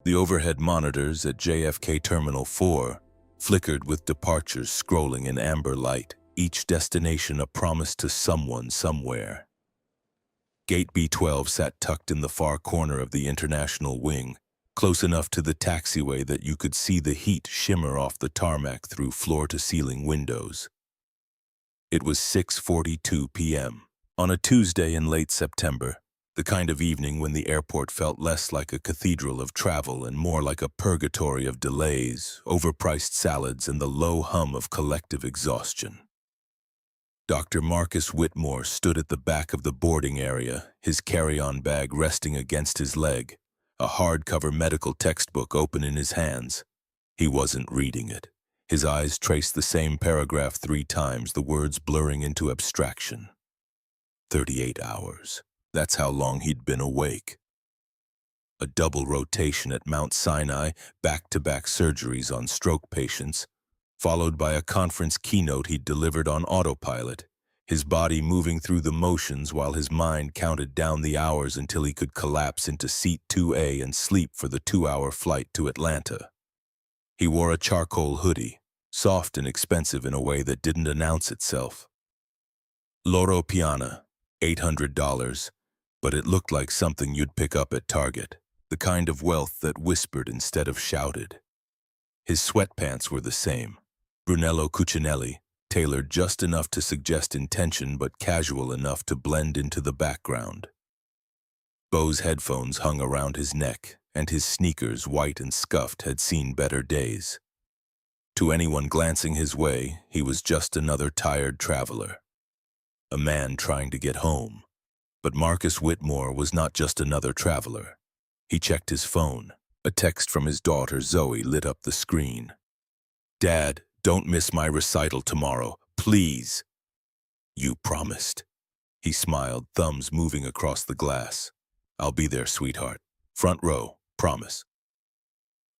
The overhead monitors at JFK Terminal 4 flickered with departures scrolling in amber light, each destination a promise to someone somewhere. Gate B12 sat tucked in the far corner of the international wing, close enough to the taxiway that you could see the heat shimmer off the tarmac through floor-to-ceiling windows. It was 6:42 p.m. on a Tuesday in late September, the kind of evening when the airport felt less like a cathedral of travel and more like a purgatory of delays, overpriced salads, and the low hum of collective exhaustion. Dr. Marcus Whitmore stood at the back of the boarding area, his carry-on bag resting against his leg, a hardcover medical textbook open in his hands. He wasn't reading it. His eyes traced the same paragraph 3 times, the words blurring into abstraction. 38 hours. That's how long he'd been awake. A double rotation at Mount Sinai, back-to-back surgeries on stroke patients, followed by a conference keynote he'd delivered on autopilot, his body moving through the motions while his mind counted down the hours until he could collapse into seat 2A and sleep for the 2-hour flight to Atlanta. He wore a charcoal hoodie, soft and expensive in a way that didn't announce itself. Loro Piana, $800, but it looked like something you'd pick up at Target, the kind of wealth that whispered instead of shouted. His sweatpants were the same, Brunello Cucinelli, tailored just enough to suggest intention but casual enough to blend into the background. Bose headphones hung around his neck, and his sneakers, white and scuffed, had seen better days. To anyone glancing his way, he was just another tired traveler, a man trying to get home. But Marcus Whitmore was not just another traveler. He checked his phone. A text from his daughter Zoe lit up the screen. "Dad, don't miss my recital tomorrow, please." "You promised." He smiled, thumbs moving across the glass. "I'll be there, sweetheart. Front row, promise."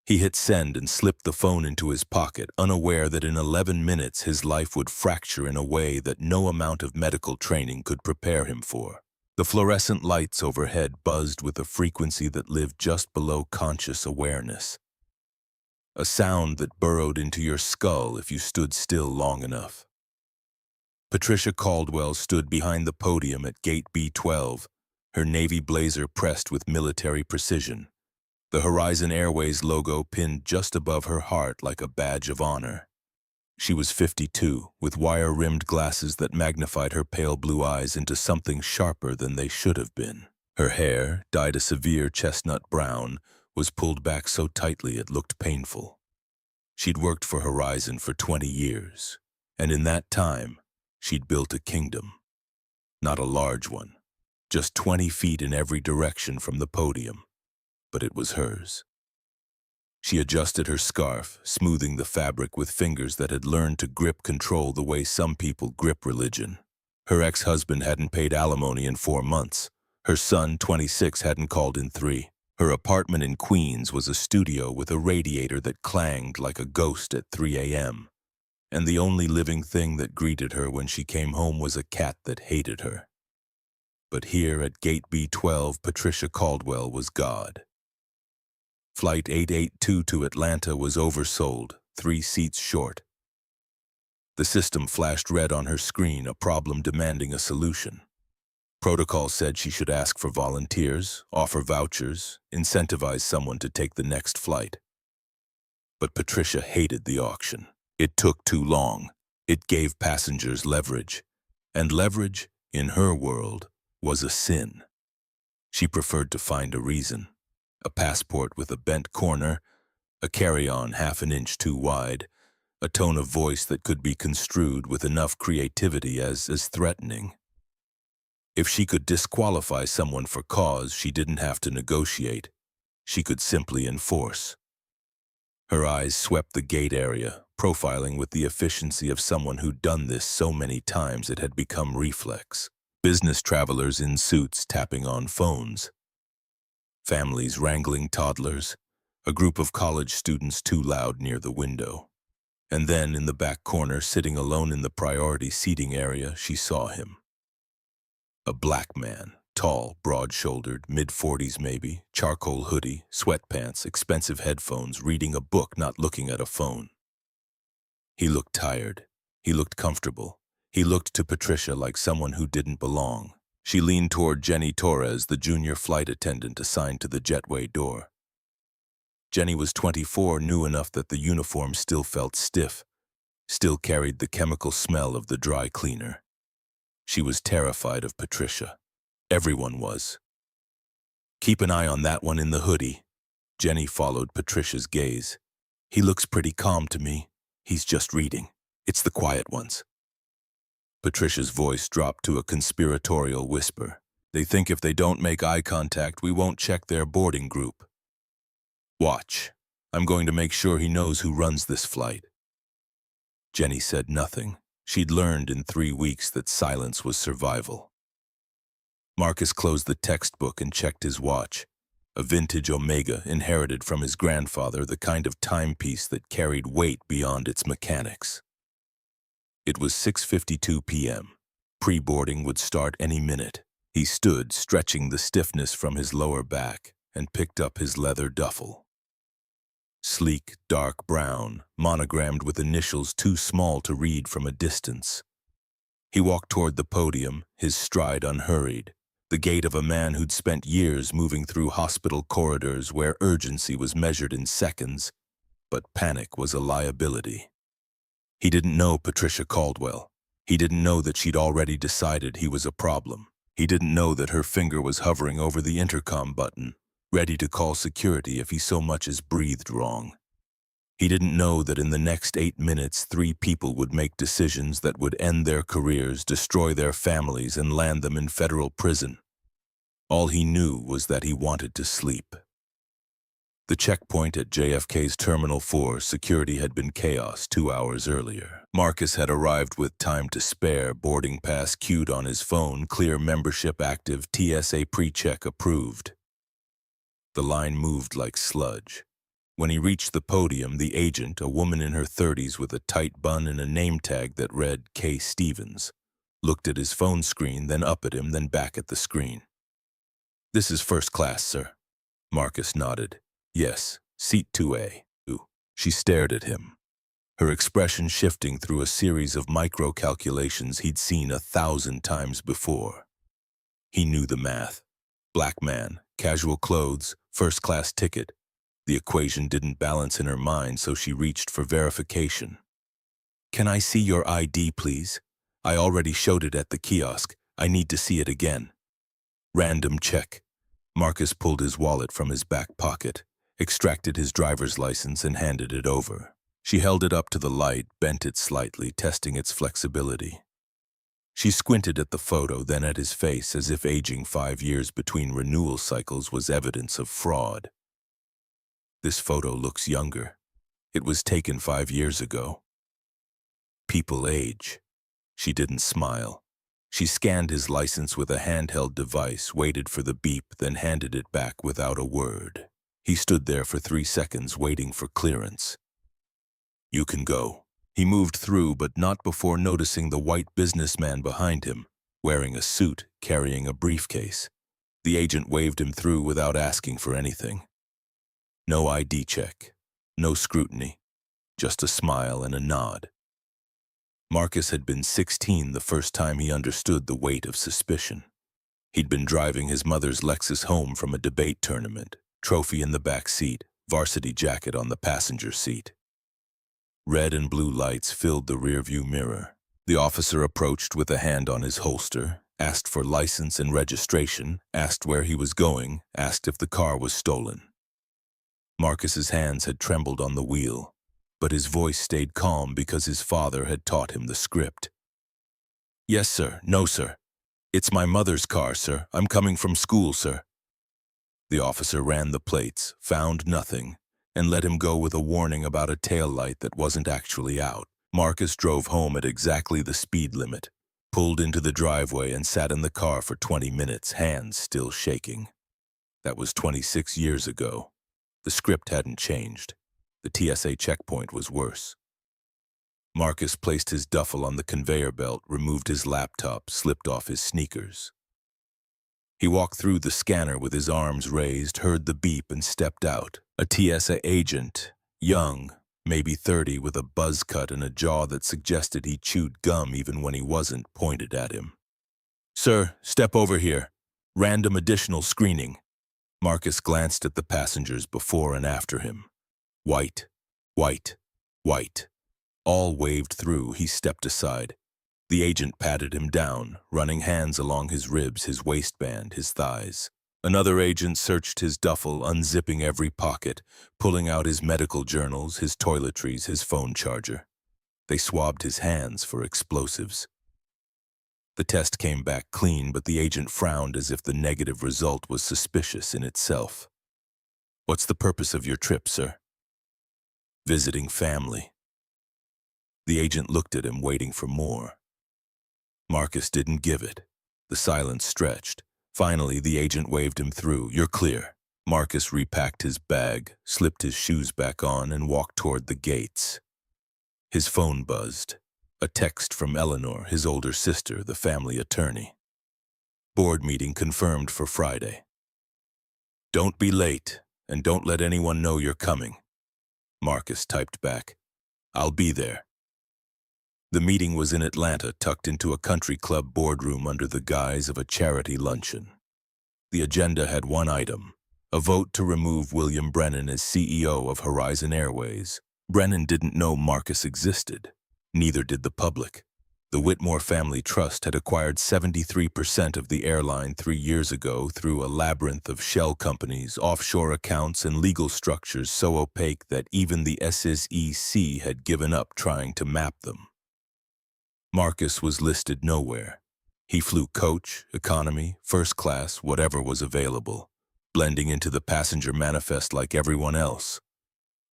He hit send and slipped the phone into his pocket, unaware that in 11 minutes his life would fracture in a way that no amount of medical training could prepare him for. The fluorescent lights overhead buzzed with a frequency that lived just below conscious awareness. A sound that burrowed into your skull if you stood still long enough. Patricia Caldwell stood behind the podium at Gate B12, her navy blazer pressed with military precision, the Horizon Airways logo pinned just above her heart like a badge of honor. She was 52, with wire-rimmed glasses that magnified her pale blue eyes into something sharper than they should have been. Her hair, dyed a severe chestnut brown, was pulled back so tightly it looked painful. She'd worked for Horizon for 20 years, and in that time, she'd built a kingdom. Not a large one, just 20 feet in every direction from the podium, but it was hers. She adjusted her scarf, smoothing the fabric with fingers that had learned to grip control the way some people grip religion. Her ex-husband hadn't paid alimony in 4 months. Her son, 26, hadn't called in 3. Her apartment in Queens was a studio with a radiator that clanged like a ghost at 3 a.m. And the only living thing that greeted her when she came home was a cat that hated her. But here at Gate B12, Patricia Caldwell was God. Flight 882 to Atlanta was oversold, 3 seats short. The system flashed red on her screen, a problem demanding a solution. Protocol said she should ask for volunteers, offer vouchers, incentivize someone to take the next flight. But Patricia hated the auction. It took too long. It gave passengers leverage. And leverage, in her world, was a sin. She preferred to find a reason. A passport with a bent corner, a carry-on half an inch too wide, a tone of voice that could be construed with enough creativity as threatening. If she could disqualify someone for cause, she didn't have to negotiate. She could simply enforce. Her eyes swept the gate area, profiling with the efficiency of someone who'd done this so many times it had become reflex. Business travelers in suits tapping on phones. Families wrangling toddlers, a group of college students too loud near the window. And then, in the back corner, sitting alone in the priority seating area, she saw him. A black man, tall, broad-shouldered, mid-40s maybe, charcoal hoodie, sweatpants, expensive headphones, reading a book, not looking at a phone. He looked tired. He looked comfortable. He looked to Patricia like someone who didn't belong. She leaned toward Jenny Torres, the junior flight attendant assigned to the jetway door. Jenny was 24, knew enough that the uniform still felt stiff, still carried the chemical smell of the dry cleaner. She was terrified of Patricia. Everyone was. "Keep an eye on that one in the hoodie." Jenny followed Patricia's gaze. "He looks pretty calm to me. He's just reading. It's the quiet ones." Patricia's voice dropped to a conspiratorial whisper. "They think if they don't make eye contact, we won't check their boarding group. Watch. I'm going to make sure he knows who runs this flight." Jenny said nothing. She'd learned in 3 weeks that silence was survival. Marcus closed the textbook and checked his watch. A vintage Omega inherited from his grandfather, the kind of timepiece that carried weight beyond its mechanics. It was 6:52 p.m. Pre-boarding would start any minute. He stood, stretching the stiffness from his lower back, and picked up his leather duffel. Sleek, dark brown, monogrammed with initials too small to read from a distance. He walked toward the podium, his stride unhurried, the gait of a man who'd spent years moving through hospital corridors where urgency was measured in seconds, but panic was a liability. He didn't know Patricia Caldwell. He didn't know that she'd already decided he was a problem. He didn't know that her finger was hovering over the intercom button, ready to call security if he so much as breathed wrong. He didn't know that in the next 8 minutes, 3 people would make decisions that would end their careers, destroy their families, and land them in federal prison. All he knew was that he wanted to sleep. The checkpoint at JFK's Terminal 4 security had been chaos 2 hours earlier. Marcus had arrived with time to spare, boarding pass queued on his phone, clear membership active, TSA pre-check approved. The line moved like sludge. When he reached the podium, the agent, a woman in her 30s with a tight bun and a name tag that read K. Stevens, looked at his phone screen, then up at him, then back at the screen. "This is first class, sir." Marcus nodded. "Yes, seat 2A. She stared at him, her expression shifting through a series of micro-calculations he'd seen 1,000 times before. He knew the math. Black man, casual clothes, first-class ticket. The equation didn't balance in her mind, so she reached for verification. "Can I see your ID, please? I already showed it at the kiosk. I need to see it again." Random check. Marcus pulled his wallet from his back pocket, extracted his driver's license, and handed it over. She held it up to the light, bent it slightly, testing its flexibility. She squinted at the photo, then at his face, as if aging 5 years between renewal cycles was evidence of fraud. "This photo looks younger. It was taken 5 years ago." People age. She didn't smile. She scanned his license with a handheld device, waited for the beep, then handed it back without a word. He stood there for 3 seconds, waiting for clearance. "You can go." He moved through, but not before noticing the white businessman behind him, wearing a suit, carrying a briefcase. The agent waved him through without asking for anything. No ID check, no scrutiny, just a smile and a nod. Marcus had been 16 the first time he understood the weight of suspicion. He'd been driving his mother's Lexus home from a debate tournament, trophy in the back seat, varsity jacket on the passenger seat. Red and blue lights filled the rearview mirror. The officer approached with a hand on his holster, asked for license and registration, asked where he was going, asked if the car was stolen. Marcus's hands had trembled on the wheel, but his voice stayed calm because his father had taught him the script. "Yes, sir. No, sir. It's my mother's car, sir. I'm coming from school, sir." The officer ran the plates, found nothing, and let him go with a warning about a taillight that wasn't actually out. Marcus drove home at exactly the speed limit, pulled into the driveway, and sat in the car for 20 minutes, hands still shaking. That was 26 years ago. The script hadn't changed. The TSA checkpoint was worse. Marcus placed his duffel on the conveyor belt, removed his laptop, slipped off his sneakers. He walked through the scanner with his arms raised, heard the beep, and stepped out. A TSA agent, young, maybe 30, with a buzz cut and a jaw that suggested he chewed gum even when he wasn't, pointed at him. "Sir, step over here. Random additional screening." Marcus glanced at the passengers before and after him. White, white, white. All waved through. He stepped aside. The agent patted him down, running hands along his ribs, his waistband, his thighs. Another agent searched his duffel, unzipping every pocket, pulling out his medical journals, his toiletries, his phone charger. They swabbed his hands for explosives. The test came back clean, but the agent frowned as if the negative result was suspicious in itself. "What's the purpose of your trip, sir?" "Visiting family." The agent looked at him, waiting for more. Marcus didn't give it. The silence stretched. Finally, the agent waved him through. "You're clear." Marcus repacked his bag, slipped his shoes back on, and walked toward the gates. His phone buzzed. A text from Eleanor, his older sister, the family attorney. "Board meeting confirmed for Friday. Don't be late, and don't let anyone know you're coming." Marcus typed back, "I'll be there." The meeting was in Atlanta, tucked into a country club boardroom under the guise of a charity luncheon. The agenda had one item: a vote to remove William Brennan as CEO of Horizon Airways. Brennan didn't know Marcus existed. Neither did the public. The Whitmore Family Trust had acquired 73% of the airline 3 years ago through a labyrinth of shell companies, offshore accounts, and legal structures so opaque that even the SEC had given up trying to map them. Marcus was listed nowhere. He flew coach, economy, first class, whatever was available, blending into the passenger manifest like everyone else.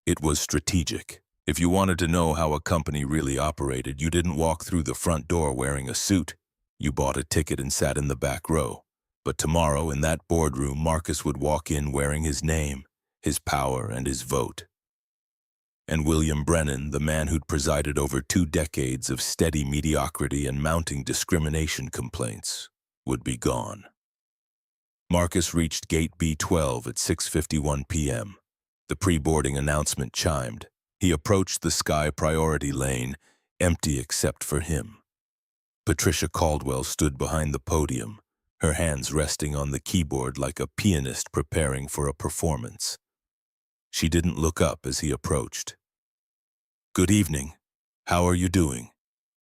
It was strategic. If you wanted to know how a company really operated, you didn't walk through the front door wearing a suit. You bought a ticket and sat in the back row. But tomorrow, in that boardroom, Marcus would walk in wearing his name, his power, and his vote. And William Brennan, the man who'd presided over 2 decades of steady mediocrity and mounting discrimination complaints, would be gone. Marcus reached Gate B12 at 6:51 p.m. The pre-boarding announcement chimed. He approached the Sky Priority lane, empty except for him. Patricia Caldwell stood behind the podium, her hands resting on the keyboard like a pianist preparing for a performance. She didn't look up as he approached. "Good evening. How are you doing?"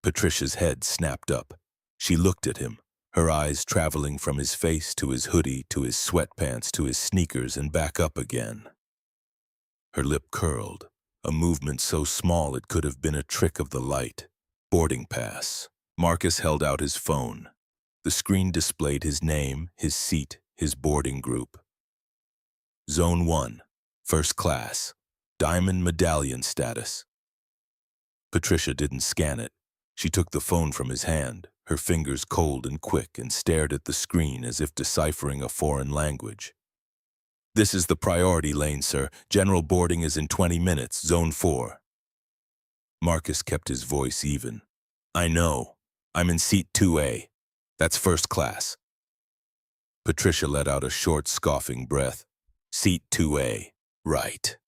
Patricia's head snapped up. She looked at him, her eyes traveling from his face to his hoodie to his sweatpants to his sneakers and back up again. Her lip curled, a movement so small it could have been a trick of the light. Boarding pass. Marcus held out his phone. The screen displayed his name, his seat, his boarding group. Zone 1. First class. Diamond medallion status. Patricia didn't scan it. She took the phone from his hand, her fingers cold and quick, and stared at the screen as if deciphering a foreign language. "This is the priority lane, sir. General boarding is in 20 minutes, Zone 4. Marcus kept his voice even. "I know. I'm in seat 2A. That's first class." Patricia let out a short, scoffing breath. "Seat 2A. Right."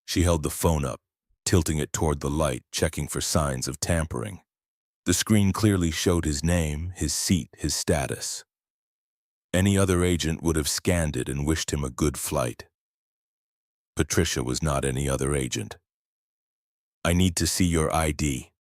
She held the phone up, tilting it toward the light, checking for signs of tampering. The screen clearly showed his name, his seat, his status. Any other agent would have scanned it and wished him a good flight. Patricia was not any other agent. "I need to see your ID."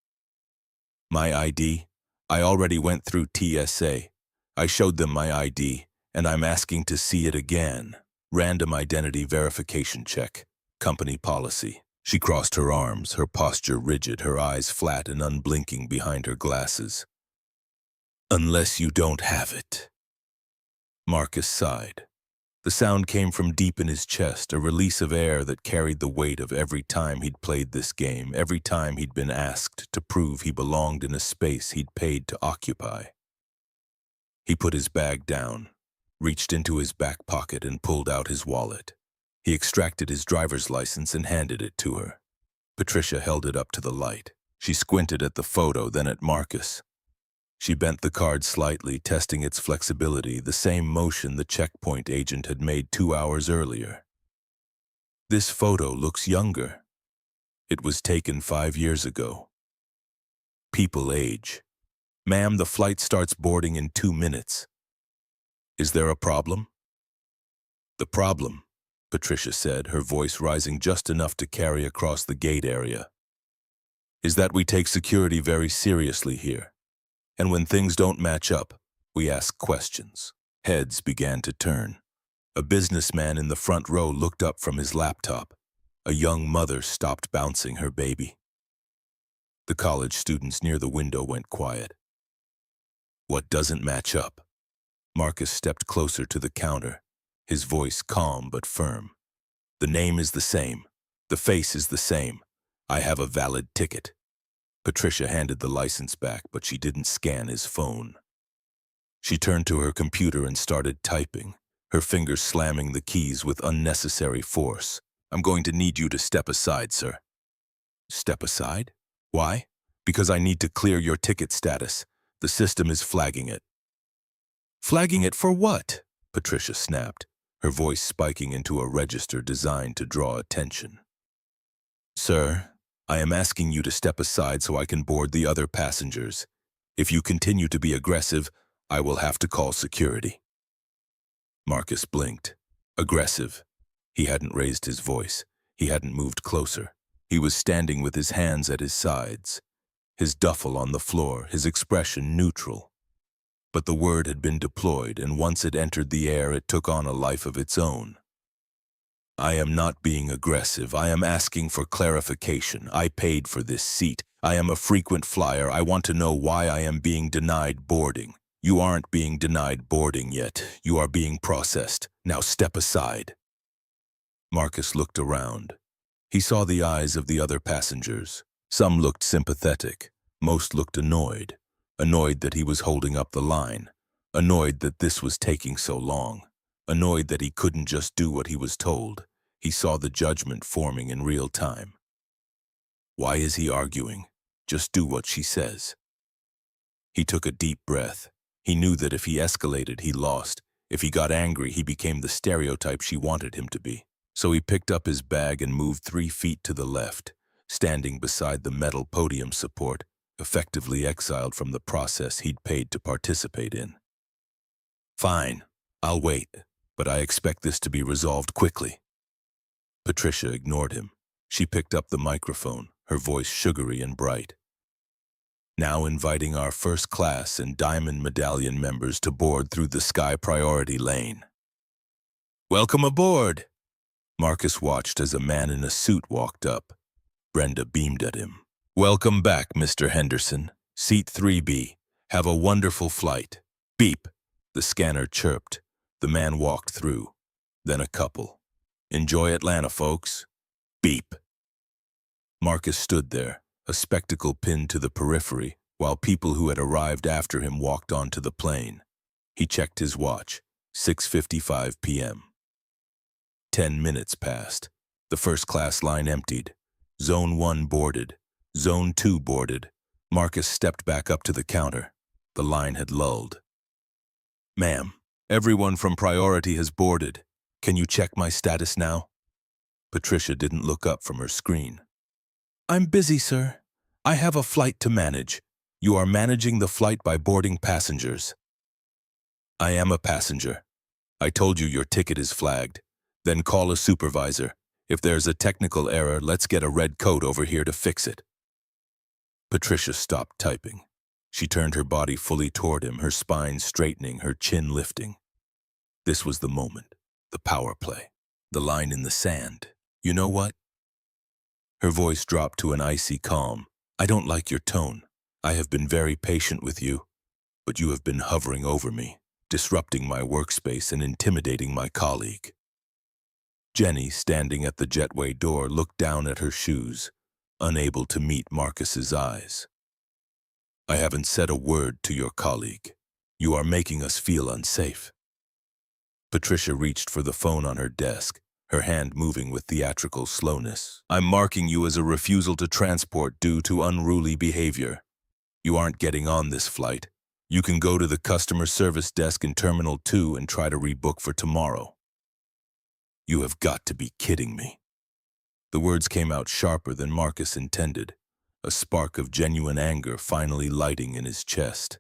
"My ID? I already went through TSA. I showed them my ID, and I'm asking to see it again. Random identity verification check. Company policy." She crossed her arms, her posture rigid, her eyes flat and unblinking behind her glasses. "Unless you don't have it." Marcus sighed. The sound came from deep in his chest, a release of air that carried the weight of every time he'd played this game, every time he'd been asked to prove he belonged in a space he'd paid to occupy. He put his bag down, reached into his back pocket and pulled out his wallet. He extracted his driver's license and handed it to her. Patricia held it up to the light. She squinted at the photo, then at Marcus. She bent the card slightly, testing its flexibility, the same motion the checkpoint agent had made 2 hours earlier. This photo looks younger. It was taken 5 years ago. People age. Ma'am, the flight starts boarding in 2 minutes. Is there a problem? The problem, Patricia said, her voice rising just enough to carry across the gate area, is that we take security very seriously here. And when things don't match up, we ask questions. Heads began to turn. A businessman in the front row looked up from his laptop. A young mother stopped bouncing her baby. The college students near the window went quiet. What doesn't match up? Marcus stepped closer to the counter, his voice calm but firm. The name is the same. The face is the same. I have a valid ticket. Patricia handed the license back, but she didn't scan his phone. She turned to her computer and started typing, her fingers slamming the keys with unnecessary force. I'm going to need you to step aside, sir. Step aside? Why? Because I need to clear your ticket status. The system is flagging it. Flagging it for what? Patricia snapped, her voice spiking into a register designed to draw attention. Sir, I am asking you to step aside so I can board the other passengers. If you continue to be aggressive, I will have to call security. Marcus blinked. Aggressive. He hadn't raised his voice. He hadn't moved closer. He was standing with his hands at his sides, his duffel on the floor, his expression neutral. But the word had been deployed, and once it entered the air, it took on a life of its own. I am not being aggressive. I am asking for clarification. I paid for this seat. I am a frequent flyer. I want to know why I am being denied boarding. You aren't being denied boarding yet. You are being processed. Now step aside. Marcus looked around. He saw the eyes of the other passengers. Some looked sympathetic. Most looked annoyed. Annoyed that he was holding up the line. Annoyed that this was taking so long. Annoyed that he couldn't just do what he was told. He saw the judgment forming in real time. Why is he arguing? Just do what she says. He took a deep breath. He knew that if he escalated, he lost. If he got angry, he became the stereotype she wanted him to be. So he picked up his bag and moved 3 feet to the left, standing beside the metal podium support, effectively exiled from the process he'd paid to participate in. Fine, I'll wait, but I expect this to be resolved quickly. Patricia ignored him. She picked up the microphone, her voice sugary and bright. Now inviting our first class and Diamond Medallion members to board through the Sky Priority Lane. Welcome aboard! Marcus watched as a man in a suit walked up. Brenda beamed at him. Welcome back, Mr. Henderson. Seat 3B. Have a wonderful flight. Beep. The scanner chirped. The man walked through. Then a couple. Enjoy Atlanta, folks. Beep. Marcus stood there, a spectacle pinned to the periphery, while people who had arrived after him walked onto the plane. He checked his watch. 6:55 p.m. 10 minutes passed. The first-class line emptied. Zone 1 boarded. Zone 2 boarded. Marcus stepped back up to the counter. The line had lulled. Ma'am, everyone from Priority has boarded. Can you check my status now? Patricia didn't look up from her screen. I'm busy, sir. I have a flight to manage. You are managing the flight by boarding passengers. I am a passenger. I told you your ticket is flagged. Then call a supervisor. If there's a technical error, let's get a red coat over here to fix it. Patricia stopped typing. She turned her body fully toward him, her spine straightening, her chin lifting. This was the moment, the power play, the line in the sand. You know what? Her voice dropped to an icy calm. I don't like your tone. I have been very patient with you, but you have been hovering over me, disrupting my workspace and intimidating my colleague. Jenny, standing at the jetway door, looked down at her shoes, unable to meet Marcus's eyes. I haven't said a word to your colleague. You are making us feel unsafe. Patricia reached for the phone on her desk, her hand moving with theatrical slowness. I'm marking you as a refusal to transport due to unruly behavior. You aren't getting on this flight. You can go to the customer service desk in Terminal 2 and try to rebook for tomorrow. You have got to be kidding me. The words came out sharper than Marcus intended, a spark of genuine anger finally lighting in his chest.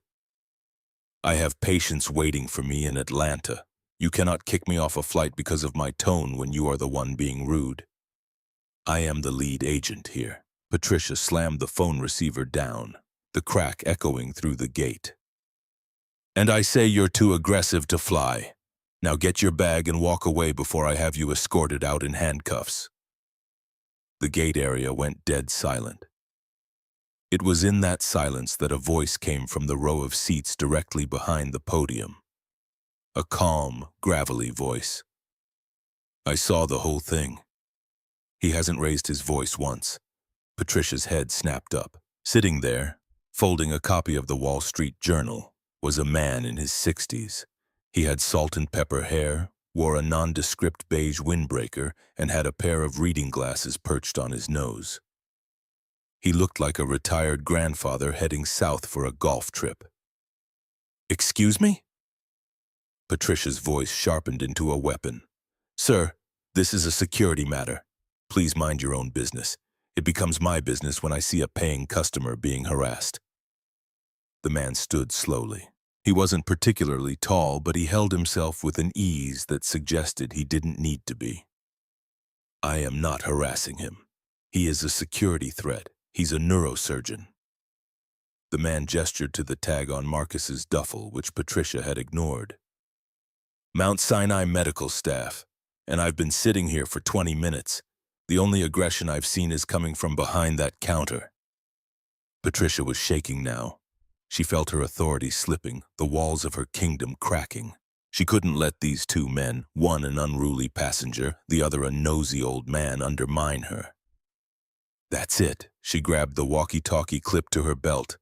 I have patients waiting for me in Atlanta. You cannot kick me off a flight because of my tone when you are the one being rude. I am the lead agent here. Patricia slammed the phone receiver down, the crack echoing through the gate. And I say you're too aggressive to fly. Now get your bag and walk away before I have you escorted out in handcuffs. The gate area went dead silent. It was in that silence that a voice came from the row of seats directly behind the podium. A calm, gravelly voice. I saw the whole thing. He hasn't raised his voice once. Patricia's head snapped up. Sitting there, folding a copy of the Wall Street Journal, was a man in his 60s. He had salt and pepper hair, wore a nondescript beige windbreaker, and had a pair of reading glasses perched on his nose. He looked like a retired grandfather heading south for a golf trip. Excuse me? Patricia's voice sharpened into a weapon. Sir, this is a security matter. Please mind your own business. It becomes my business when I see a paying customer being harassed. The man stood slowly. He wasn't particularly tall, but he held himself with an ease that suggested he didn't need to be. I am not harassing him. He is a security threat. He's a neurosurgeon. The man gestured to the tag on Marcus's duffel, which Patricia had ignored. Mount Sinai medical staff, and I've been sitting here for 20 minutes. The only aggression I've seen is coming from behind that counter. Patricia was shaking now. She felt her authority slipping, the walls of her kingdom cracking. She couldn't let these two men, one an unruly passenger, the other a nosy old man, undermine her. That's it. She grabbed the walkie-talkie clip to her belt.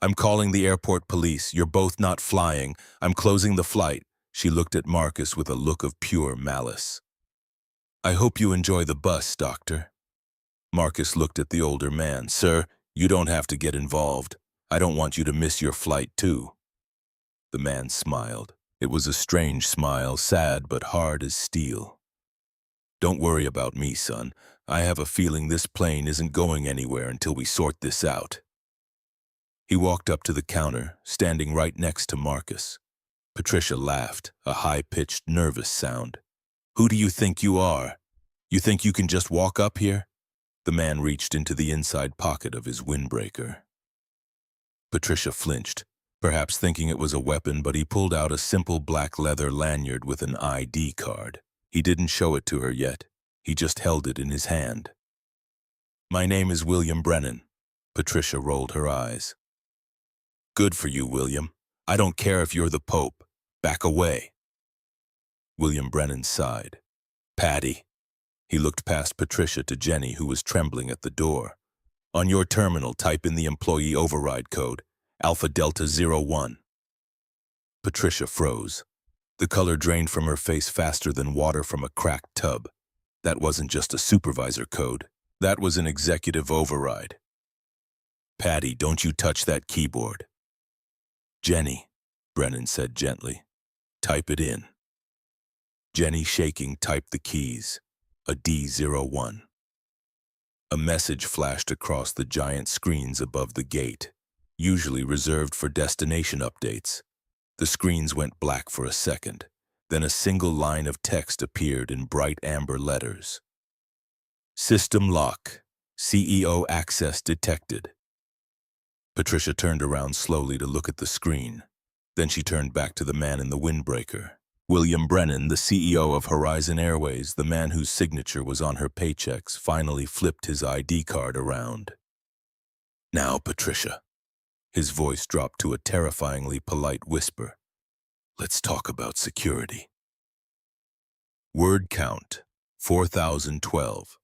I'm calling the airport police. You're both not flying. I'm closing the flight. She looked at Marcus with a look of pure malice. I hope you enjoy the bus, Doctor. Marcus looked at the older man. Sir, you don't have to get involved. I don't want you to miss your flight, too. The man smiled. It was a strange smile, sad but hard as steel. Don't worry about me, son. I have a feeling this plane isn't going anywhere until we sort this out. He walked up to the counter, standing right next to Marcus. Patricia laughed, a high-pitched, nervous sound. Who do you think you are? You think you can just walk up here? The man reached into the inside pocket of his windbreaker. Patricia flinched, perhaps thinking it was a weapon, but he pulled out a simple black leather lanyard with an ID card. He didn't show it to her yet. He just held it in his hand. My name is William Brennan. Patricia rolled her eyes. Good for you, William. I don't care if you're the Pope. Back away. William Brennan sighed. Patty. He looked past Patricia to Jenny, who was trembling at the door. On your terminal, type in the employee override code, Alpha Delta 01. Patricia froze. The color drained from her face faster than water from a cracked tub. That wasn't just a supervisor code. That was an executive override. Patty, don't you touch that keyboard. Jenny, Brennan said gently. Type it in. Jenny, shaking, typed the keys. A D01. A message flashed across the giant screens above the gate, usually reserved for destination updates. The screens went black for a second. Then a single line of text appeared in bright amber letters. System lock. CEO access detected. Patricia turned around slowly to look at the screen. Then she turned back to the man in the windbreaker. William Brennan, the CEO of Horizon Airways, the man whose signature was on her paychecks, finally flipped his ID card around. Now, Patricia. His voice dropped to a terrifyingly polite whisper. Let's talk about security. Word count, 4,012.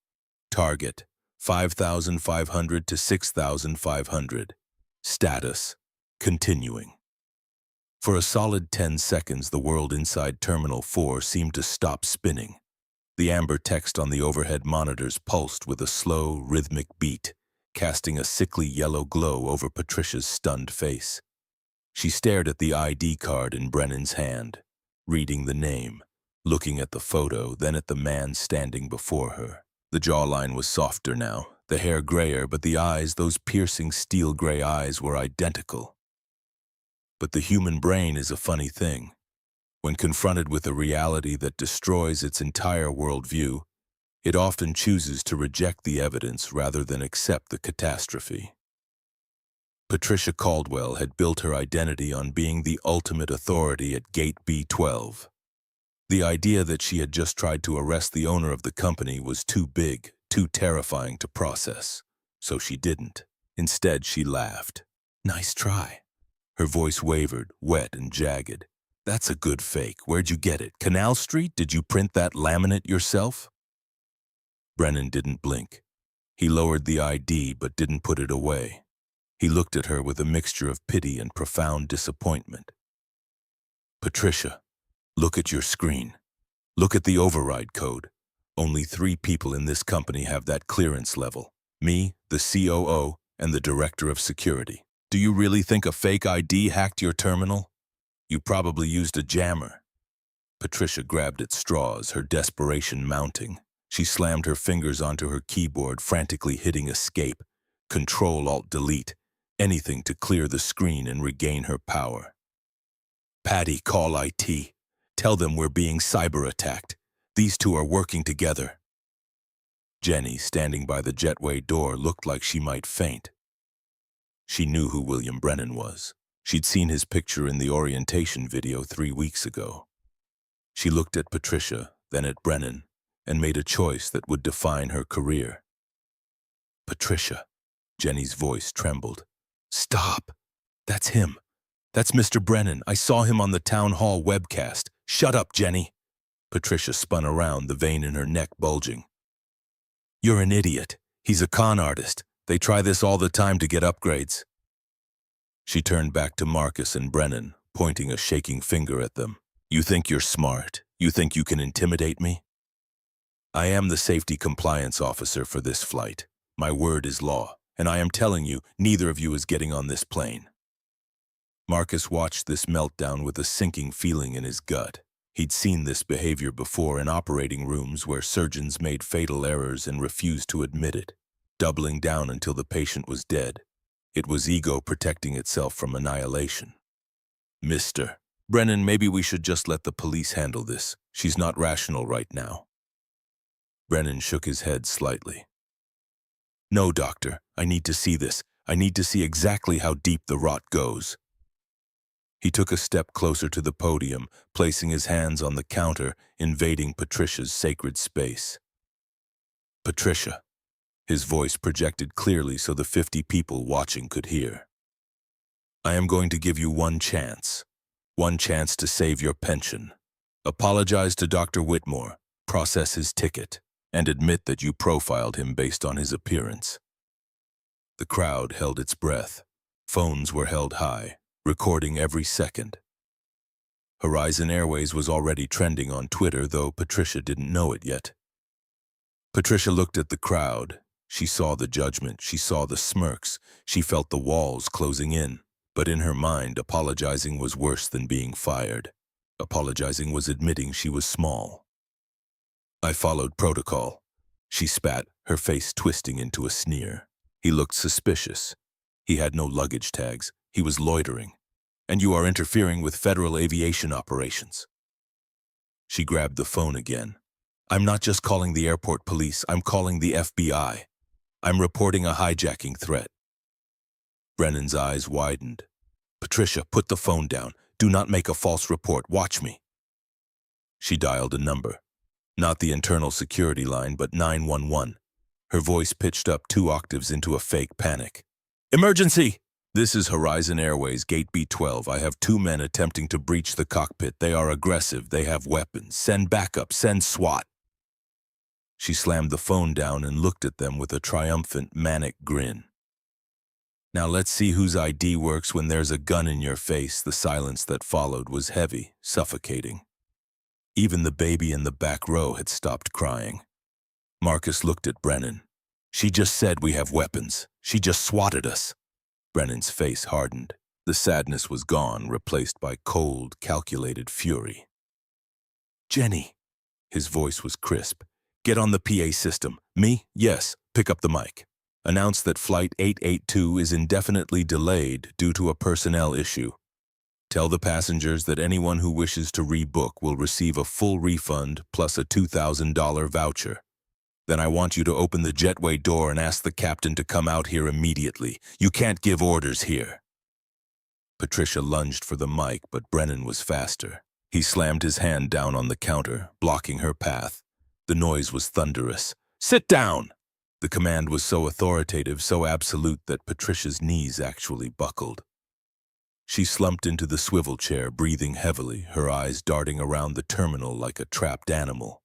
Target, 5,500 to 6,500. Status, continuing. For a solid 10 seconds, the world inside Terminal 4 seemed to stop spinning. The amber text on the overhead monitors pulsed with a slow, rhythmic beat, casting a sickly yellow glow over Patricia's stunned face. She stared at the ID card in Brennan's hand, reading the name, looking at the photo, then at the man standing before her. The jawline was softer now, the hair grayer, but the eyes, those piercing steel gray eyes, were identical. But the human brain is a funny thing. When confronted with a reality that destroys its entire worldview, it often chooses to reject the evidence rather than accept the catastrophe. Patricia Caldwell had built her identity on being the ultimate authority at Gate B12. The idea that she had just tried to arrest the owner of the company was too big, too terrifying to process, so she didn't. Instead, she laughed. "Nice try." Her voice wavered, wet and jagged. "That's a good fake. Where'd you get it? Canal Street? Did you print that laminate yourself?" Brennan didn't blink. He lowered the ID but didn't put it away. He looked at her with a mixture of pity and profound disappointment. "Patricia, look at your screen. Look at the override code. Only 3 people in this company have that clearance level. Me, the COO, and the Director of Security. Do you really think a fake ID hacked your terminal? You probably used a jammer." Patricia grabbed at straws, her desperation mounting. She slammed her fingers onto her keyboard, frantically hitting escape, Control-Alt-Delete, anything to clear the screen and regain her power. "Patty, call IT. Tell them we're being cyber-attacked. These 2 are working together." Jenny, standing by the jetway door, looked like she might faint. She knew who William Brennan was. She'd seen his picture in the orientation video 3 weeks ago. She looked at Patricia, then at Brennan, and made a choice that would define her career. "Patricia," Jenny's voice trembled. "Stop. That's him. That's Mr. Brennan. I saw him on the town hall webcast. Shut up, Jenny." Patricia spun around, the vein in her neck bulging. "You're an idiot. He's a con artist. They try this all the time to get upgrades." She turned back to Marcus and Brennan, pointing a shaking finger at them. "You think you're smart? You think you can intimidate me? I am the safety compliance officer for this flight. My word is law, and I am telling you, neither of you is getting on this plane." Marcus watched this meltdown with a sinking feeling in his gut. He'd seen this behavior before in operating rooms where surgeons made fatal errors and refused to admit it, doubling down until the patient was dead. It was ego protecting itself from annihilation. "Mr. Brennan, maybe we should just let the police handle this. She's not rational right now." Brennan shook his head slightly. "No, doctor. I need to see this. I need to see exactly how deep the rot goes." He took a step closer to the podium, placing his hands on the counter, invading Patricia's sacred space. "Patricia." His voice projected clearly so the 50 people watching could hear. "I am going to give you one chance to save your pension. Apologize to Dr. Whitmore, process his ticket, and admit that you profiled him based on his appearance." The crowd held its breath. Phones were held high, recording every second. Horizon Airways was already trending on Twitter, though Patricia didn't know it yet. Patricia looked at the crowd. She saw the judgment, she saw the smirks, she felt the walls closing in. But in her mind, apologizing was worse than being fired. Apologizing was admitting she was small. "I followed protocol," she spat, her face twisting into a sneer. He looked suspicious. He had no luggage tags. He was loitering. "And you are interfering with federal aviation operations." She grabbed the phone again. "I'm not just calling the airport police, I'm calling the FBI. I'm reporting a hijacking threat." Brennan's eyes widened. "Patricia, put the phone down. Do not make a false report. Watch me." She dialed a number. Not the internal security line, but 911. Her voice pitched up 2 octaves into a fake panic. "Emergency! This is Horizon Airways, Gate B12. I have 2 men attempting to breach the cockpit. They are aggressive. They have weapons. Send backup. Send SWAT." She slammed the phone down and looked at them with a triumphant, manic grin. "Now let's see whose ID works when there's a gun in your face." The silence that followed was heavy, suffocating. Even the baby in the back row had stopped crying. Marcus looked at Brennan. "She just said we have weapons. She just swatted us." Brennan's face hardened. The sadness was gone, replaced by cold, calculated fury. "Jenny." His voice was crisp. "Get on the PA system." "Me? Yes. Pick up the mic. Announce that Flight 882 is indefinitely delayed due to a personnel issue. Tell the passengers that anyone who wishes to rebook will receive a full refund plus a $2,000 voucher. Then I want you to open the jetway door and ask the captain to come out here immediately. You can't give orders here." Patricia lunged for the mic, but Brennan was faster. He slammed his hand down on the counter, blocking her path. The noise was thunderous. "Sit down!" The command was so authoritative, so absolute that Patricia's knees actually buckled. She slumped into the swivel chair, breathing heavily, her eyes darting around the terminal like a trapped animal.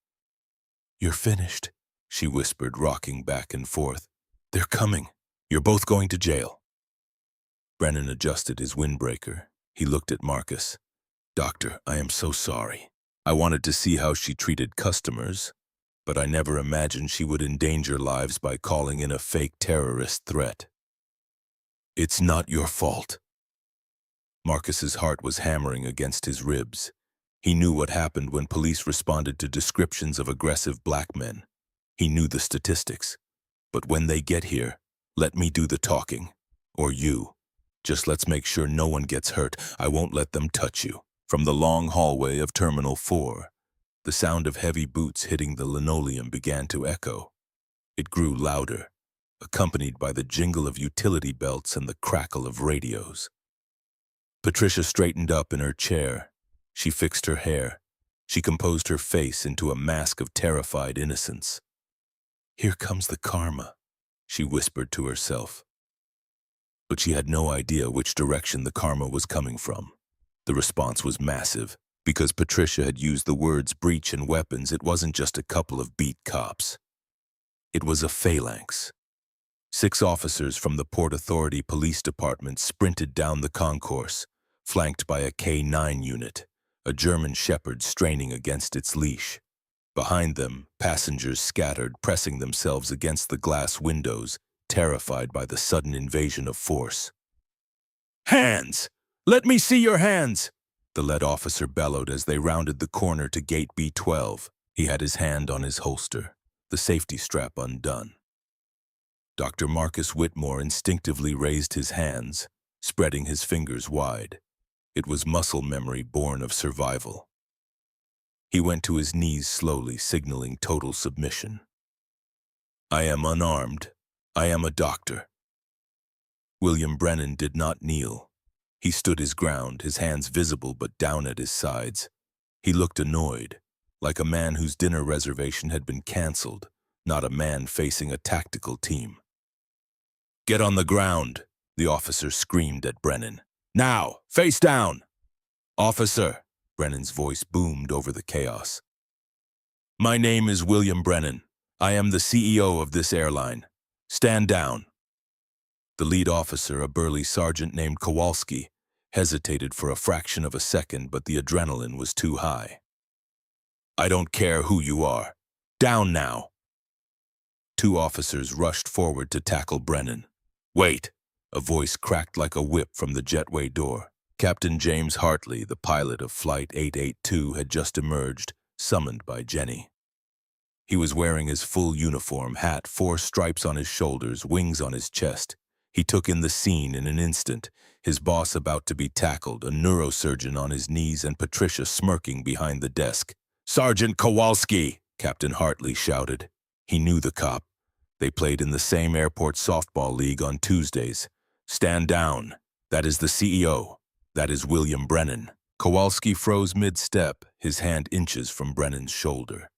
"You're finished," she whispered, rocking back and forth. "They're coming. You're both going to jail." Brennan adjusted his windbreaker. He looked at Marcus. "Doctor, I am so sorry. I wanted to see how she treated customers, but I never imagined she would endanger lives by calling in a fake terrorist threat." "It's not your fault." Marcus's heart was hammering against his ribs. He knew what happened when police responded to descriptions of aggressive black men. He knew the statistics. "But when they get here, let me do the talking. Or you. Just let's make sure no one gets hurt. I won't let them touch you." From the long hallway of Terminal 4, the sound of heavy boots hitting the linoleum began to echo. It grew louder, accompanied by the jingle of utility belts and the crackle of radios. Patricia straightened up in her chair. She fixed her hair. She composed her face into a mask of terrified innocence. "Here comes the karma," she whispered to herself. But she had no idea which direction the karma was coming from. The response was massive. Because Patricia had used the words breach and weapons, it wasn't just a couple of beat cops. It was a phalanx. 6 officers from the Port Authority Police Department sprinted down the concourse, flanked by a K-9 unit, a German shepherd straining against its leash. Behind them, passengers scattered, pressing themselves against the glass windows, terrified by the sudden invasion of force. "Hands! Let me see your hands!" the lead officer bellowed as they rounded the corner to gate B12. He had his hand on his holster, the safety strap undone. Dr. Marcus Whitmore instinctively raised his hands, spreading his fingers wide. It was muscle memory born of survival. He went to his knees slowly, signaling total submission. "I am unarmed. I am a doctor." William Brennan did not kneel. He stood his ground, his hands visible but down at his sides. He looked annoyed, like a man whose dinner reservation had been canceled, not a man facing a tactical team. "Get on the ground," the officer screamed at Brennan. "Now, face down!" "Officer," Brennan's voice boomed over the chaos. "My name is William Brennan. I am the CEO of this airline. Stand down." The lead officer, a burly sergeant named Kowalski, hesitated for a fraction of a second, but the adrenaline was too high. "I don't care who you are. Down now." 2 officers rushed forward to tackle Brennan. "Wait!" A voice cracked like a whip from the jetway door. Captain James Hartley, the pilot of Flight 882, had just emerged, summoned by Jenny. He was wearing his full uniform, hat, 4 stripes on his shoulders, wings on his chest. He took in the scene in an instant, his boss about to be tackled, a neurosurgeon on his knees, and Patricia smirking behind the desk. "Sergeant Kowalski!" Captain Hartley shouted. He knew the cop. They played in the same airport softball league on Tuesdays. "Stand down. That is the CEO. That is William Brennan." Kowalski froze mid-step, his hand inches from Brennan's shoulder.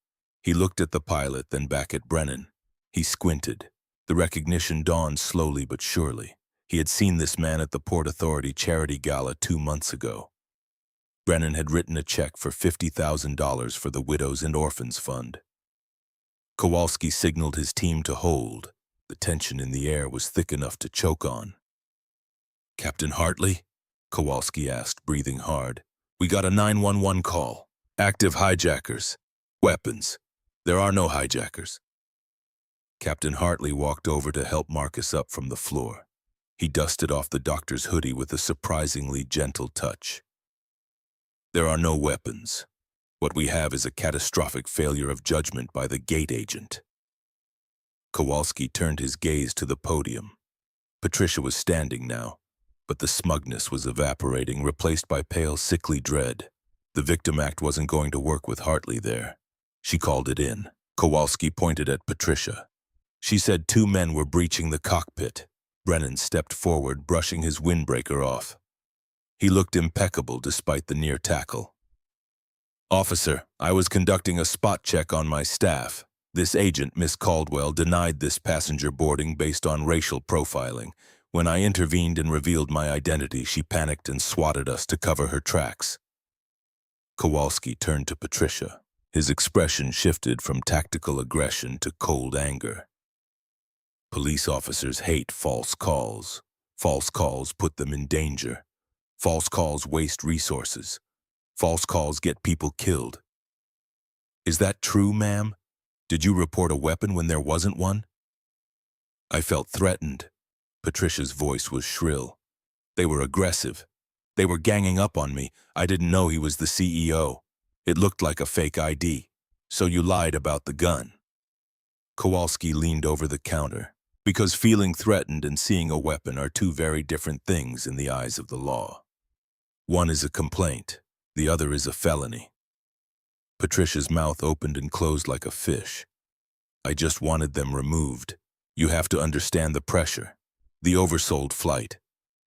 He looked at the pilot, then back at Brennan. He squinted. The recognition dawned slowly but surely. He had seen this man at the Port Authority charity gala 2 months ago. Brennan had written a check for $50,000 for the Widows and Orphans Fund. Kowalski signaled his team to hold. The tension in the air was thick enough to choke on. "Captain Hartley?" Kowalski asked, breathing hard. "We got a 911 call. Active hijackers. Weapons. There are no hijackers." Captain Hartley walked over to help Marcus up from the floor. He dusted off the doctor's hoodie with a surprisingly gentle touch. There are no weapons. What we have is a catastrophic failure of judgment by the gate agent. Kowalski turned his gaze to the podium. Patricia was standing now, but the smugness was evaporating, replaced by pale, sickly dread. The victim act wasn't going to work with Hartley there. She called it in. Kowalski pointed at Patricia. She said 2 men were breaching the cockpit. Brennan stepped forward, brushing his windbreaker off. He looked impeccable despite the near tackle. "Officer, I was conducting a spot check on my staff. This agent, Miss Caldwell, denied this passenger boarding based on racial profiling. When I intervened and revealed my identity, she panicked and swatted us to cover her tracks." Kowalski turned to Patricia. His expression shifted from tactical aggression to cold anger. Police officers hate false calls. False calls put them in danger. False calls waste resources. False calls get people killed. "Is that true, ma'am? Did you report a weapon when there wasn't one?" "I felt threatened." Patricia's voice was shrill. "They were aggressive. They were ganging up on me. I didn't know he was the CEO. It looked like a fake ID. So you lied about the gun." Kowalski leaned over the counter, because feeling threatened and seeing a weapon are 2 very different things in the eyes of the law. One is a complaint, the other is a felony. Patricia's mouth opened and closed like a fish. "I just wanted them removed. You have to understand the pressure. The oversold flight.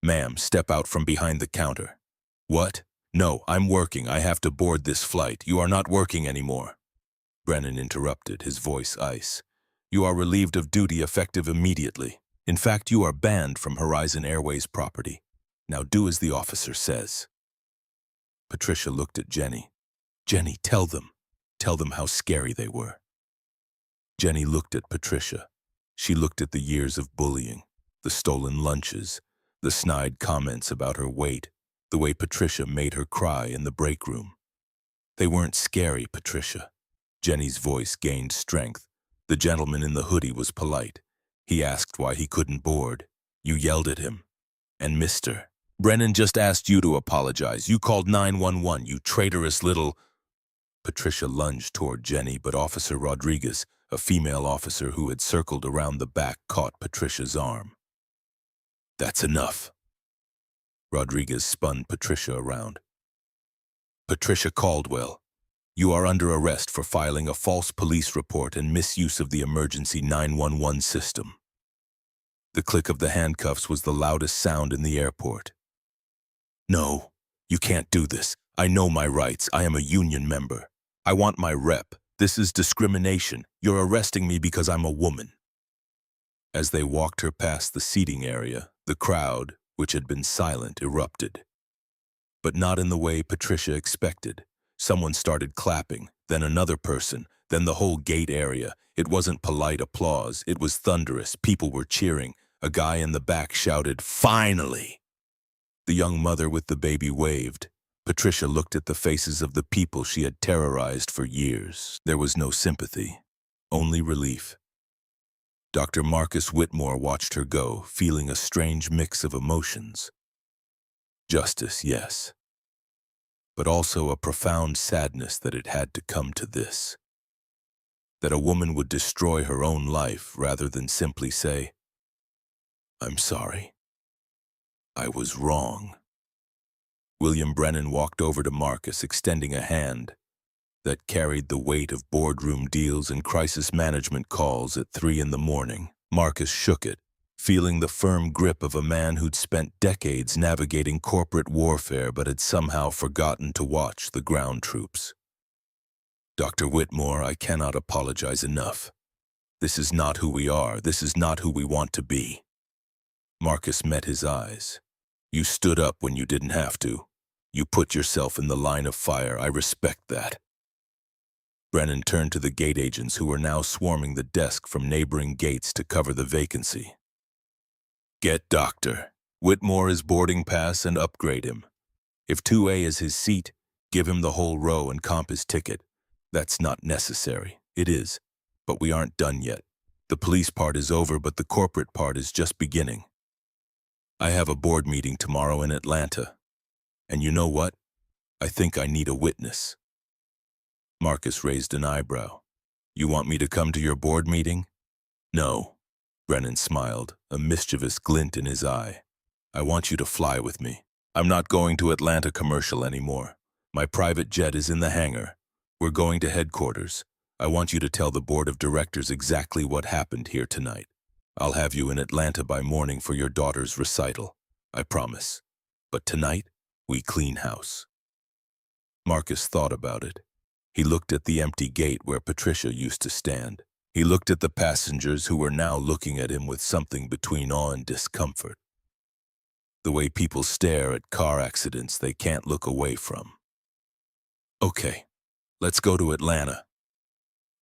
Ma'am, step out from behind the counter." "What? No, I'm working. I have to board this flight. You are not working anymore." Brennan interrupted, his voice ice. "You are relieved of duty effective immediately. In fact, you are banned from Horizon Airways property. Now do as the officer says." Patricia looked at Jenny. "Jenny, tell them. Tell them how scary they were." Jenny looked at Patricia. She looked at the years of bullying, the stolen lunches, the snide comments about her weight, the way Patricia made her cry in the break room. "They weren't scary, Patricia." Jenny's voice gained strength. The gentleman in the hoodie was polite. He asked why he couldn't board. You yelled at him. And Mr. Brennan just asked you to apologize. You called 911, you traitorous little... Patricia lunged toward Jenny, but Officer Rodriguez, a female officer who had circled around the back, caught Patricia's arm. "That's enough." Rodriguez spun Patricia around. "Patricia Caldwell, you are under arrest for filing a false police report and misuse of the emergency 911 system." The click of the handcuffs was the loudest sound in the airport. "No, you can't do this. I know my rights. I am a union member. I want my rep. This is discrimination. You're arresting me because I'm a woman." As they walked her past the seating area, the crowd, which had been silent, erupted. But not in the way Patricia expected. Someone started clapping, then another person, then the whole gate area. It wasn't polite applause. It was thunderous. People were cheering. A guy in the back shouted, "Finally!" The young mother with the baby waved. Patricia looked at the faces of the people she had terrorized for years. There was no sympathy, only relief. Dr. Marcus Whitmore watched her go, feeling a strange mix of emotions. Justice, yes, but also a profound sadness that it had to come to this. That a woman would destroy her own life rather than simply say, "I'm sorry. I was wrong." William Brennan walked over to Marcus, extending a hand that carried the weight of boardroom deals and crisis management calls at 3 a.m. Marcus shook it, feeling the firm grip of a man who'd spent decades navigating corporate warfare but had somehow forgotten to watch the ground troops. "Dr. Whitmore, I cannot apologize enough. This is not who we are. This is not who we want to be." Marcus met his eyes. "You stood up when you didn't have to. You put yourself in the line of fire. I respect that." Brennan turned to the gate agents who were now swarming the desk from neighboring gates to cover the vacancy. "Get Dr. Whitmore his boarding pass and upgrade him. If 2A is his seat, give him the whole row and comp his ticket. That's not necessary. It is. But we aren't done yet. The police part is over, but the corporate part is just beginning." I have a board meeting tomorrow in Atlanta. And you know what? I think I need a witness. Marcus raised an eyebrow. You want me to come to your board meeting? No. Brennan smiled, a mischievous glint in his eye. I want you to fly with me. I'm not going to Atlanta commercial anymore. My private jet is in the hangar. We're going to headquarters. I want you to tell the board of directors exactly what happened here tonight. I'll have you in Atlanta by morning for your daughter's recital. I promise. But tonight, we clean house. Marcus thought about it. He looked at the empty gate where Patricia used to stand. He looked at the passengers who were now looking at him with something between awe and discomfort. The way people stare at car accidents they can't look away from. Okay, let's go to Atlanta.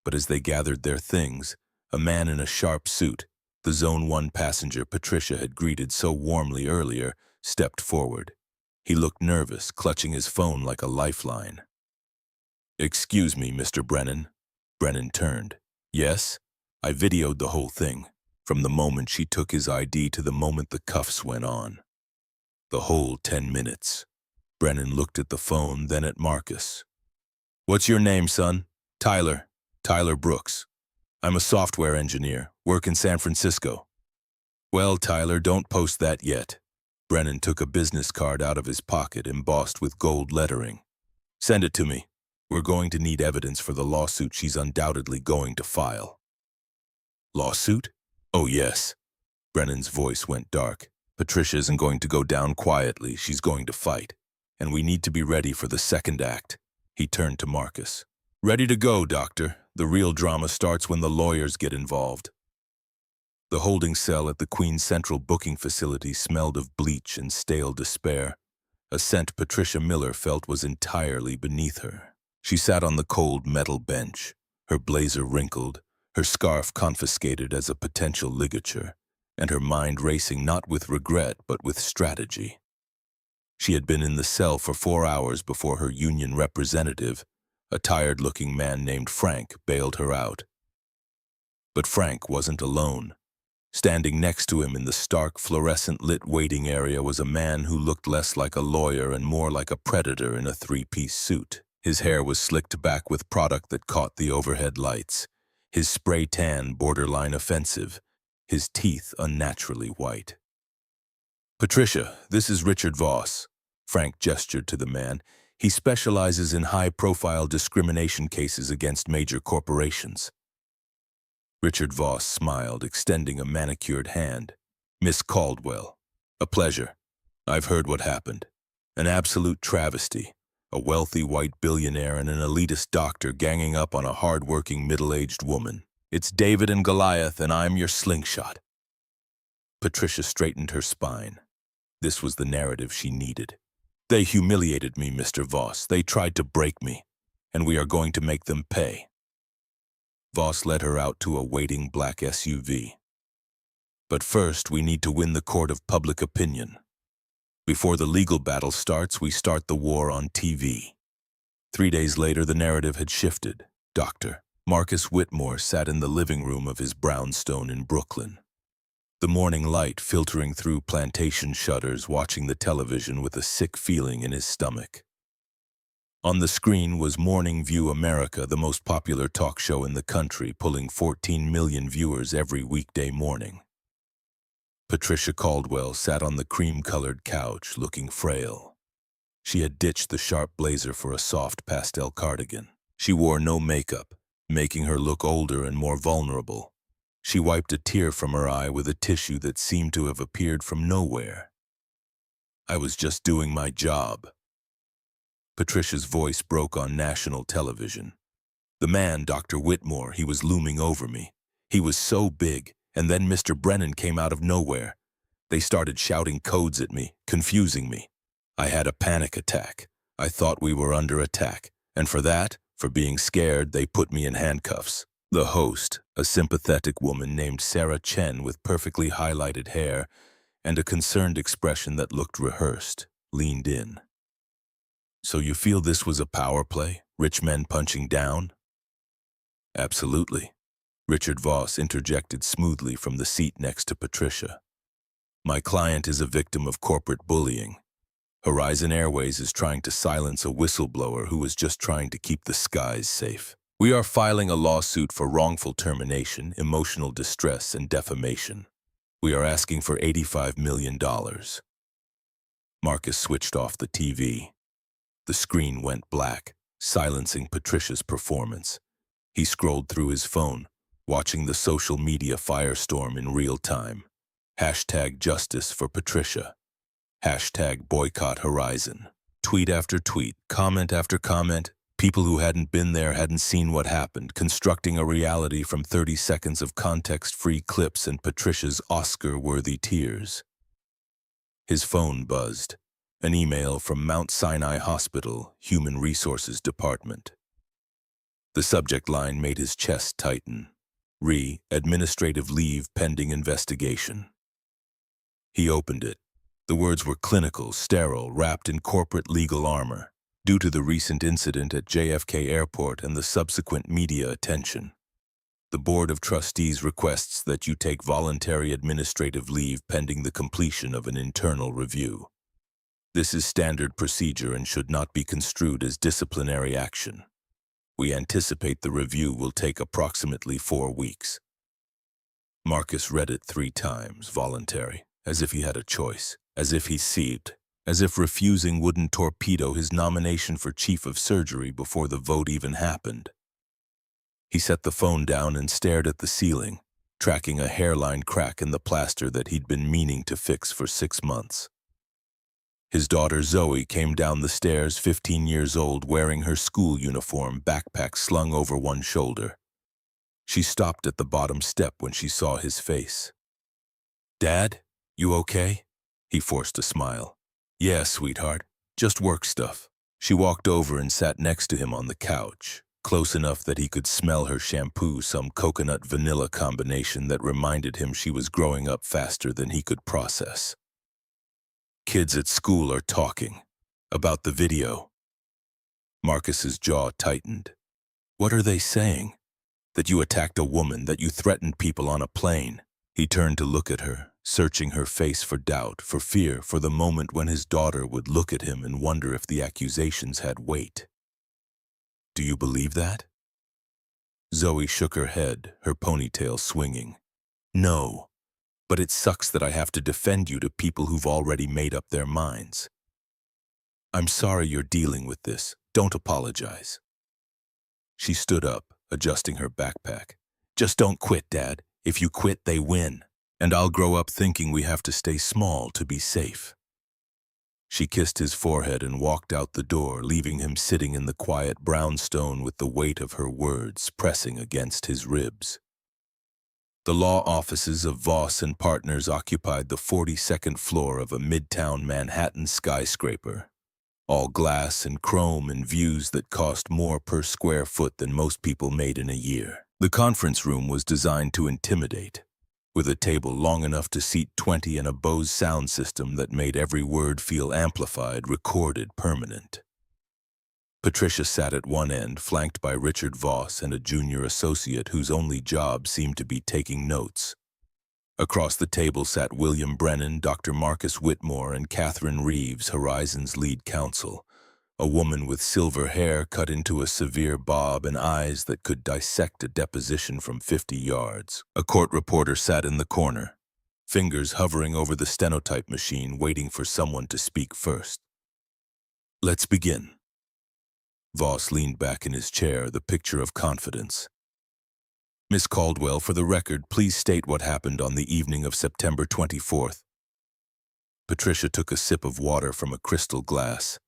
But as they gathered their things, a man in a sharp suit, the Zone 1 passenger Patricia had greeted so warmly earlier, stepped forward. He looked nervous, clutching his phone like a lifeline. Excuse me, Mr. Brennan. Brennan turned. Yes? I videoed the whole thing, from the moment she took his ID to the moment the cuffs went on. The whole 10 minutes. Brennan looked at the phone, then at Marcus. What's your name, son? Tyler. Tyler Brooks. I'm a software engineer, work in San Francisco. Well, Tyler, don't post that yet. Brennan took a business card out of his pocket embossed with gold lettering. Send it to me. We're going to need evidence for the lawsuit she's undoubtedly going to file. Lawsuit? Oh, yes. Brennan's voice went dark. Patricia isn't going to go down quietly. She's going to fight. And we need to be ready for the second act. He turned to Marcus. Ready to go, Doctor. The real drama starts when the lawyers get involved. The holding cell at the Queens Central booking facility smelled of bleach and stale despair, a scent Patricia Miller felt was entirely beneath her. She sat on the cold metal bench, her blazer wrinkled, her scarf confiscated as a potential ligature, and her mind racing not with regret but with strategy. She had been in the cell for 4 hours before her union representative, a tired-looking man named Frank, bailed her out. But Frank wasn't alone. Standing next to him in the stark, fluorescent-lit waiting area was a man who looked less like a lawyer and more like a predator in a three-piece suit. His hair was slicked back with product that caught the overhead lights, his spray tan borderline offensive, his teeth unnaturally white. Patricia, this is Richard Voss. Frank gestured to the man. He specializes in high-profile discrimination cases against major corporations. Richard Voss smiled, extending a manicured hand. Miss Caldwell, a pleasure. I've heard what happened. An absolute travesty. A wealthy white billionaire and an elitist doctor ganging up on a hard-working middle-aged woman. It's David and Goliath, and I'm your slingshot. Patricia straightened her spine. This was the narrative she needed. They humiliated me, Mr. Voss. They tried to break me, and we are going to make them pay. Voss led her out to a waiting black SUV. But first, we need to win the court of public opinion. Before the legal battle starts, we start the war on TV. 3 days later, the narrative had shifted. Dr. Marcus Whitmore sat in the living room of his brownstone in Brooklyn. The morning light filtering through plantation shutters, watching the television with a sick feeling in his stomach. On the screen was Morning View America, the most popular talk show in the country, pulling 14 million viewers every weekday morning. Patricia Caldwell sat on the cream-colored couch, looking frail. She had ditched the sharp blazer for a soft pastel cardigan. She wore no makeup, making her look older and more vulnerable. She wiped a tear from her eye with a tissue that seemed to have appeared from nowhere. I was just doing my job. Patricia's voice broke on national television. The man, Dr. Whitmore, he was looming over me. He was so big. And then Mr. Brennan came out of nowhere. They started shouting codes at me, confusing me. I had a panic attack. I thought we were under attack. And for that, for being scared, they put me in handcuffs. The host, a sympathetic woman named Sarah Chen with perfectly highlighted hair and a concerned expression that looked rehearsed, leaned in. So you feel this was a power play? Rich men punching down? Absolutely. Richard Voss interjected smoothly from the seat next to Patricia. My client is a victim of corporate bullying. Horizon Airways is trying to silence a whistleblower who was just trying to keep the skies safe. We are filing a lawsuit for wrongful termination, emotional distress, and defamation. We are asking for $85 million. Marcus switched off the TV. The screen went black, silencing Patricia's performance. He scrolled through his phone, watching the social media firestorm in real time. Hashtag justice for Patricia. Hashtag boycott Horizon. Tweet after tweet, comment after comment. People who hadn't been there hadn't seen what happened, constructing a reality from 30 seconds of context-free clips and Patricia's Oscar-worthy tears. His phone buzzed. An email from Mount Sinai Hospital, Human Resources Department. The subject line made his chest tighten. Administrative leave pending investigation. He opened it. The words were clinical, sterile, wrapped in corporate legal armor, due to the recent incident at JFK Airport and the subsequent media attention. The Board of Trustees requests that you take voluntary administrative leave pending the completion of an internal review. This is standard procedure and should not be construed as disciplinary action. We anticipate the review will take approximately 4 weeks. Marcus read it 3 times, voluntary, as if he had a choice, as if he seethed, as if refusing wouldn't torpedo his nomination for chief of surgery before the vote even happened. He set the phone down and stared at the ceiling, tracking a hairline crack in the plaster that he'd been meaning to fix for 6 months. His daughter Zoe came down the stairs, 15 years old, wearing her school uniform, backpack slung over one shoulder. She stopped at the bottom step when she saw his face. "Dad, you okay?" He forced a smile. "Yeah, sweetheart. Just work stuff." She walked over and sat next to him on the couch, close enough that he could smell her shampoo, some coconut-vanilla combination that reminded him she was growing up faster than he could process. "Kids at school are talking about the video." Marcus's jaw tightened. "What are they saying? That you attacked a woman, that you threatened people on a plane?" He turned to look at her, searching her face for doubt, for fear, for the moment when his daughter would look at him and wonder if the accusations had weight. "Do you believe that?" Zoe shook her head, her ponytail swinging. "No, but it sucks that I have to defend you to people who've already made up their minds. I'm sorry you're dealing with this. Don't apologize." She stood up, adjusting her backpack. "Just don't quit, Dad. If you quit, they win. And I'll grow up thinking we have to stay small to be safe." She kissed his forehead and walked out the door, leaving him sitting in the quiet brownstone with the weight of her words pressing against his ribs. The law offices of Voss and Partners occupied the 42nd floor of a midtown Manhattan skyscraper, all glass and chrome and views that cost more per square foot than most people made in a year. The conference room was designed to intimidate, with a table long enough to seat 20 and a Bose sound system that made every word feel amplified, recorded, permanent. Patricia sat at one end, flanked by Richard Voss and a junior associate whose only job seemed to be taking notes. Across the table sat William Brennan, Dr. Marcus Whitmore, and Catherine Reeves, Horizon's lead counsel, a woman with silver hair cut into a severe bob and eyes that could dissect a deposition from 50 yards. A court reporter sat in the corner, fingers hovering over the stenotype machine, waiting for someone to speak first. "Let's begin." Voss leaned back in his chair, the picture of confidence. "Miss Caldwell, for the record, please state what happened on the evening of September 24th. Patricia took a sip of water from a crystal glass.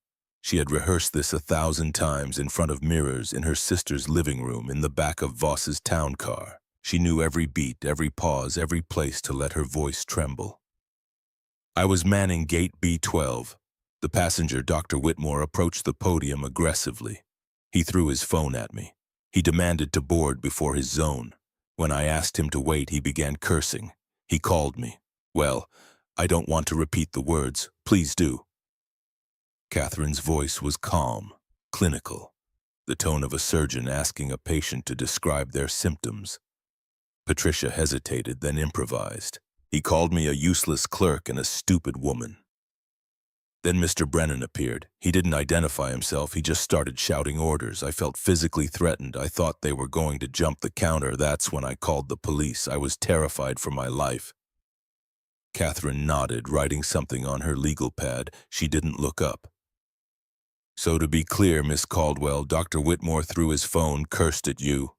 She had rehearsed this 1,000 times in front of mirrors in her sister's living room in the back of Voss's town car. She knew every beat, every pause, every place to let her voice tremble. "I was manning gate B12. The passenger, Dr. Whitmore, approached the podium aggressively. He threw his phone at me. He demanded to board before his zone. When I asked him to wait, he began cursing. He called me. Well, I don't want to repeat the words. Please do." Catherine's voice was calm, clinical, the tone of a surgeon asking a patient to describe their symptoms. Patricia hesitated, then improvised. He called me a useless clerk and a stupid woman. Then Mr. Brennan appeared. He didn't identify himself, he just started shouting orders. I felt physically threatened. I thought they were going to jump the counter. That's when I called the police. I was terrified for my life. Catherine nodded, writing something on her legal pad. She didn't look up. So to be clear, Miss Caldwell, Dr. Whitmore threw his phone, cursed at you,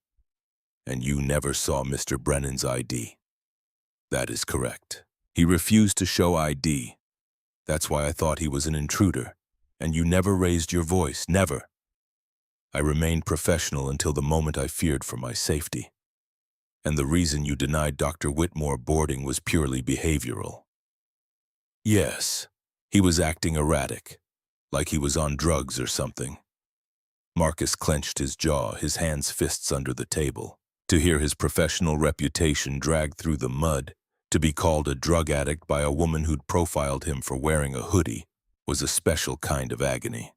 and you never saw Mr. Brennan's ID. That is correct. He refused to show ID. That's why I thought he was an intruder. And you never raised your voice, never. I remained professional until the moment I feared for my safety. And the reason you denied Dr. Whitmore boarding was purely behavioral. Yes, he was acting erratic, like he was on drugs or something. Marcus clenched his jaw, his hands fists under the table. To hear his professional reputation dragged through the mud, to be called a drug addict by a woman who'd profiled him for wearing a hoodie, was a special kind of agony.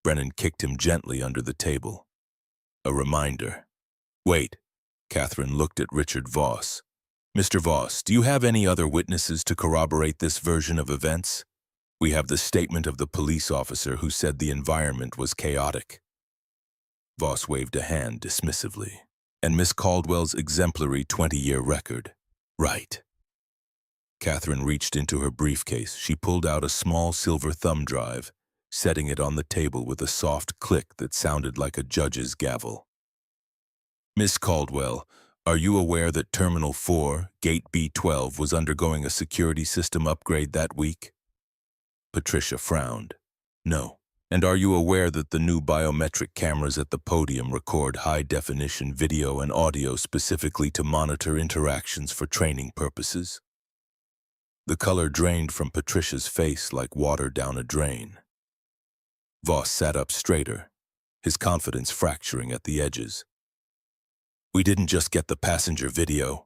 Brennan kicked him gently under the table. A reminder. Wait. Catherine looked at Richard Voss. Mr. Voss, do you have any other witnesses to corroborate this version of events? We have the statement of the police officer who said the environment was chaotic. Voss waved a hand dismissively. And Miss Caldwell's exemplary 20-year record. Right. Catherine reached into her briefcase. She pulled out a small silver thumb drive, setting it on the table with a soft click that sounded like a judge's gavel. Miss Caldwell, are you aware that Terminal 4, Gate B12, was undergoing a security system upgrade that week? Patricia frowned. No. And are you aware that the new biometric cameras at the podium record high-definition video and audio specifically to monitor interactions for training purposes? The color drained from Patricia's face like water down a drain. Voss sat up straighter, his confidence fracturing at the edges. We didn't just get the passenger video.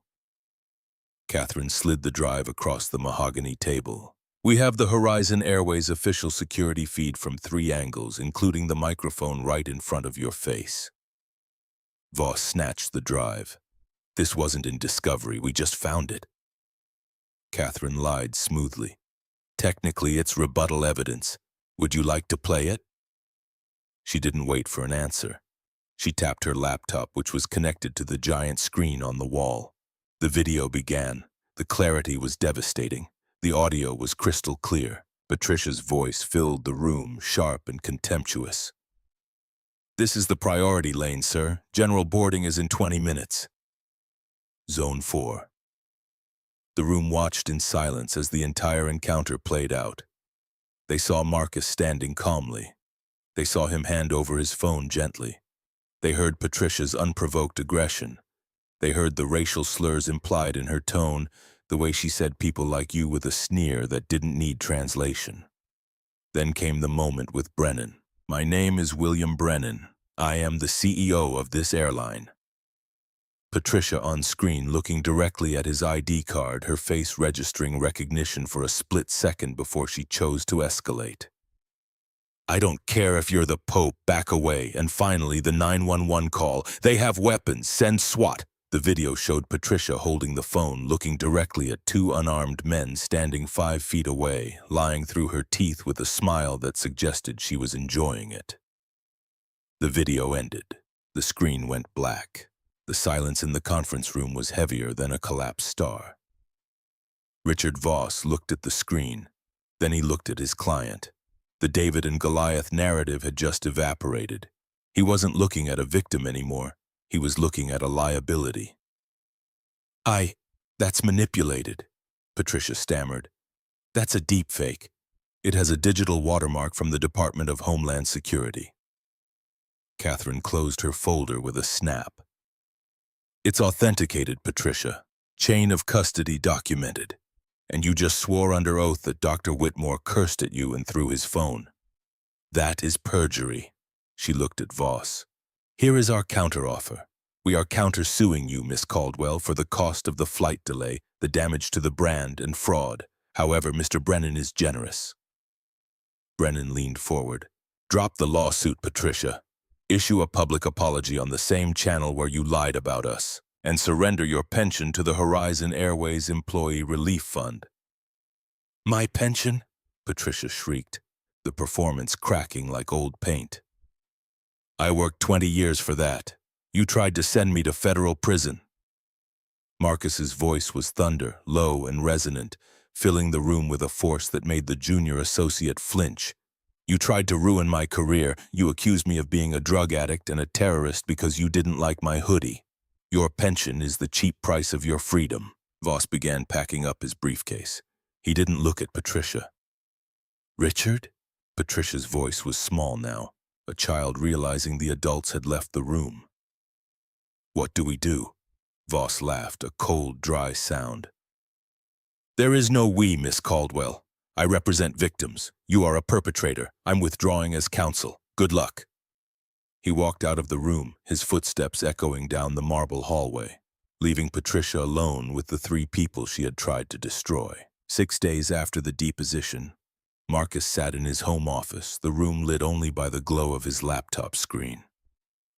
Catherine slid the drive across the mahogany table. We have the Horizon Airways official security feed from 3 angles, including the microphone right in front of your face. Voss snatched the drive. This wasn't in Discovery, we just found it. Catherine lied smoothly. Technically, it's rebuttal evidence. Would you like to play it? She didn't wait for an answer. She tapped her laptop, which was connected to the giant screen on the wall. The video began. The clarity was devastating. The audio was crystal clear. Patricia's voice filled the room, sharp and contemptuous. This is the priority lane, sir. General boarding is in 20 minutes. Zone 4. The room watched in silence as the entire encounter played out. They saw Marcus standing calmly. They saw him hand over his phone gently. They heard Patricia's unprovoked aggression. They heard the racial slurs implied in her tone, the way she said people like you with a sneer that didn't need translation. Then came the moment with Brennan. My name is William Brennan. I am the CEO of this airline. Patricia on screen looking directly at his ID card, her face registering recognition for a split second before she chose to escalate. I don't care if you're the Pope, back away. And finally, the 911 call. They have weapons, send SWAT. The video showed Patricia holding the phone, looking directly at 2 unarmed men standing 5 feet away, lying through her teeth with a smile that suggested she was enjoying it. The video ended. The screen went black. The silence in the conference room was heavier than a collapsed star. Richard Voss looked at the screen. Then he looked at his client. The David and Goliath narrative had just evaporated. He wasn't looking at a victim anymore. He was looking at a liability. That's manipulated, Patricia stammered. That's a deepfake. It has a digital watermark from the Department of Homeland Security. Catherine closed her folder with a snap. It's authenticated, Patricia. Chain of custody documented. And you just swore under oath that Dr. Whitmore cursed at you and threw his phone. That is perjury. She looked at Voss. Here is our counteroffer. We are countersuing you, Miss Caldwell, for the cost of the flight delay, the damage to the brand, and fraud. However, Mr. Brennan is generous. Brennan leaned forward. Drop the lawsuit, Patricia. Issue a public apology on the same channel where you lied about us. and surrender your pension to the Horizon Airways Employee Relief Fund." "My pension?" Patricia shrieked, the performance cracking like old paint. "I worked 20 years for that. You tried to send me to federal prison." Marcus's voice was thunder, low and resonant, filling the room with a force that made the junior associate flinch. "You tried to ruin my career. You accused me of being a drug addict and a terrorist because you didn't like my hoodie. Your pension is the cheap price of your freedom." Voss began packing up his briefcase. He didn't look at Patricia. "Richard?" Patricia's voice was small now, a child realizing the adults had left the room. "What do we do?" Voss laughed, a cold, dry sound. "There is no we, Miss Caldwell. I represent victims. You are a perpetrator. I'm withdrawing as counsel. Good luck." He walked out of the room, his footsteps echoing down the marble hallway, leaving Patricia alone with the 3 people she had tried to destroy. 6 days after the deposition, Marcus sat in his home office, the room lit only by the glow of his laptop screen.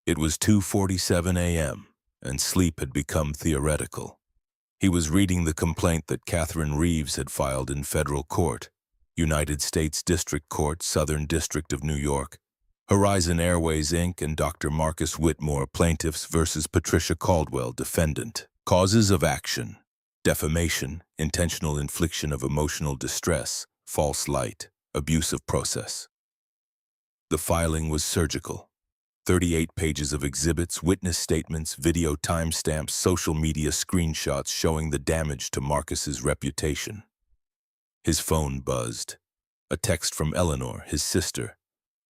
It was 2:47 a.m., and sleep had become theoretical. He was reading the complaint that Catherine Reeves had filed in federal court, United States District Court, Southern District of New York, Horizon Airways, Inc., and Dr. Marcus Whitmore, plaintiffs versus Patricia Caldwell, defendant. Causes of action: defamation, intentional infliction of emotional distress, false light, abuse of process. The filing was surgical. 38 pages of exhibits, witness statements, video timestamps, social media screenshots showing the damage to Marcus's reputation. His phone buzzed. A text from Eleanor, his sister.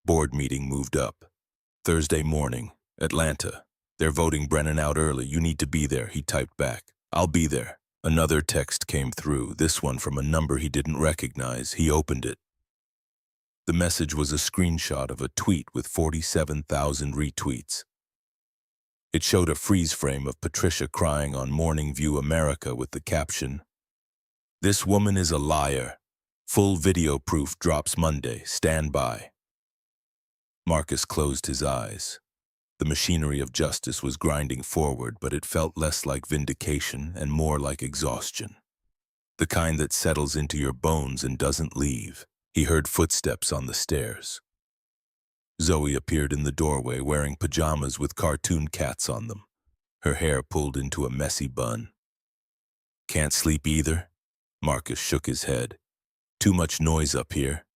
Board meeting moved up. Thursday morning, Atlanta. "They're voting Brennan out early. You need to be there," he typed back. "I'll be there." Another text came through, this one from a number he didn't recognize. He opened it. The message was a screenshot of a tweet with 47,000 retweets. It showed a freeze frame of Patricia crying on Morning View America with the caption, "This woman is a liar. Full video proof drops Monday. Stand by." Marcus closed his eyes. The machinery of justice was grinding forward, but it felt less like vindication and more like exhaustion. The kind that settles into your bones and doesn't leave. He heard footsteps on the stairs. Zoe appeared in the doorway wearing pajamas with cartoon cats on them, her hair pulled into a messy bun. "Can't sleep either?" Marcus shook his head. "Too much noise up here."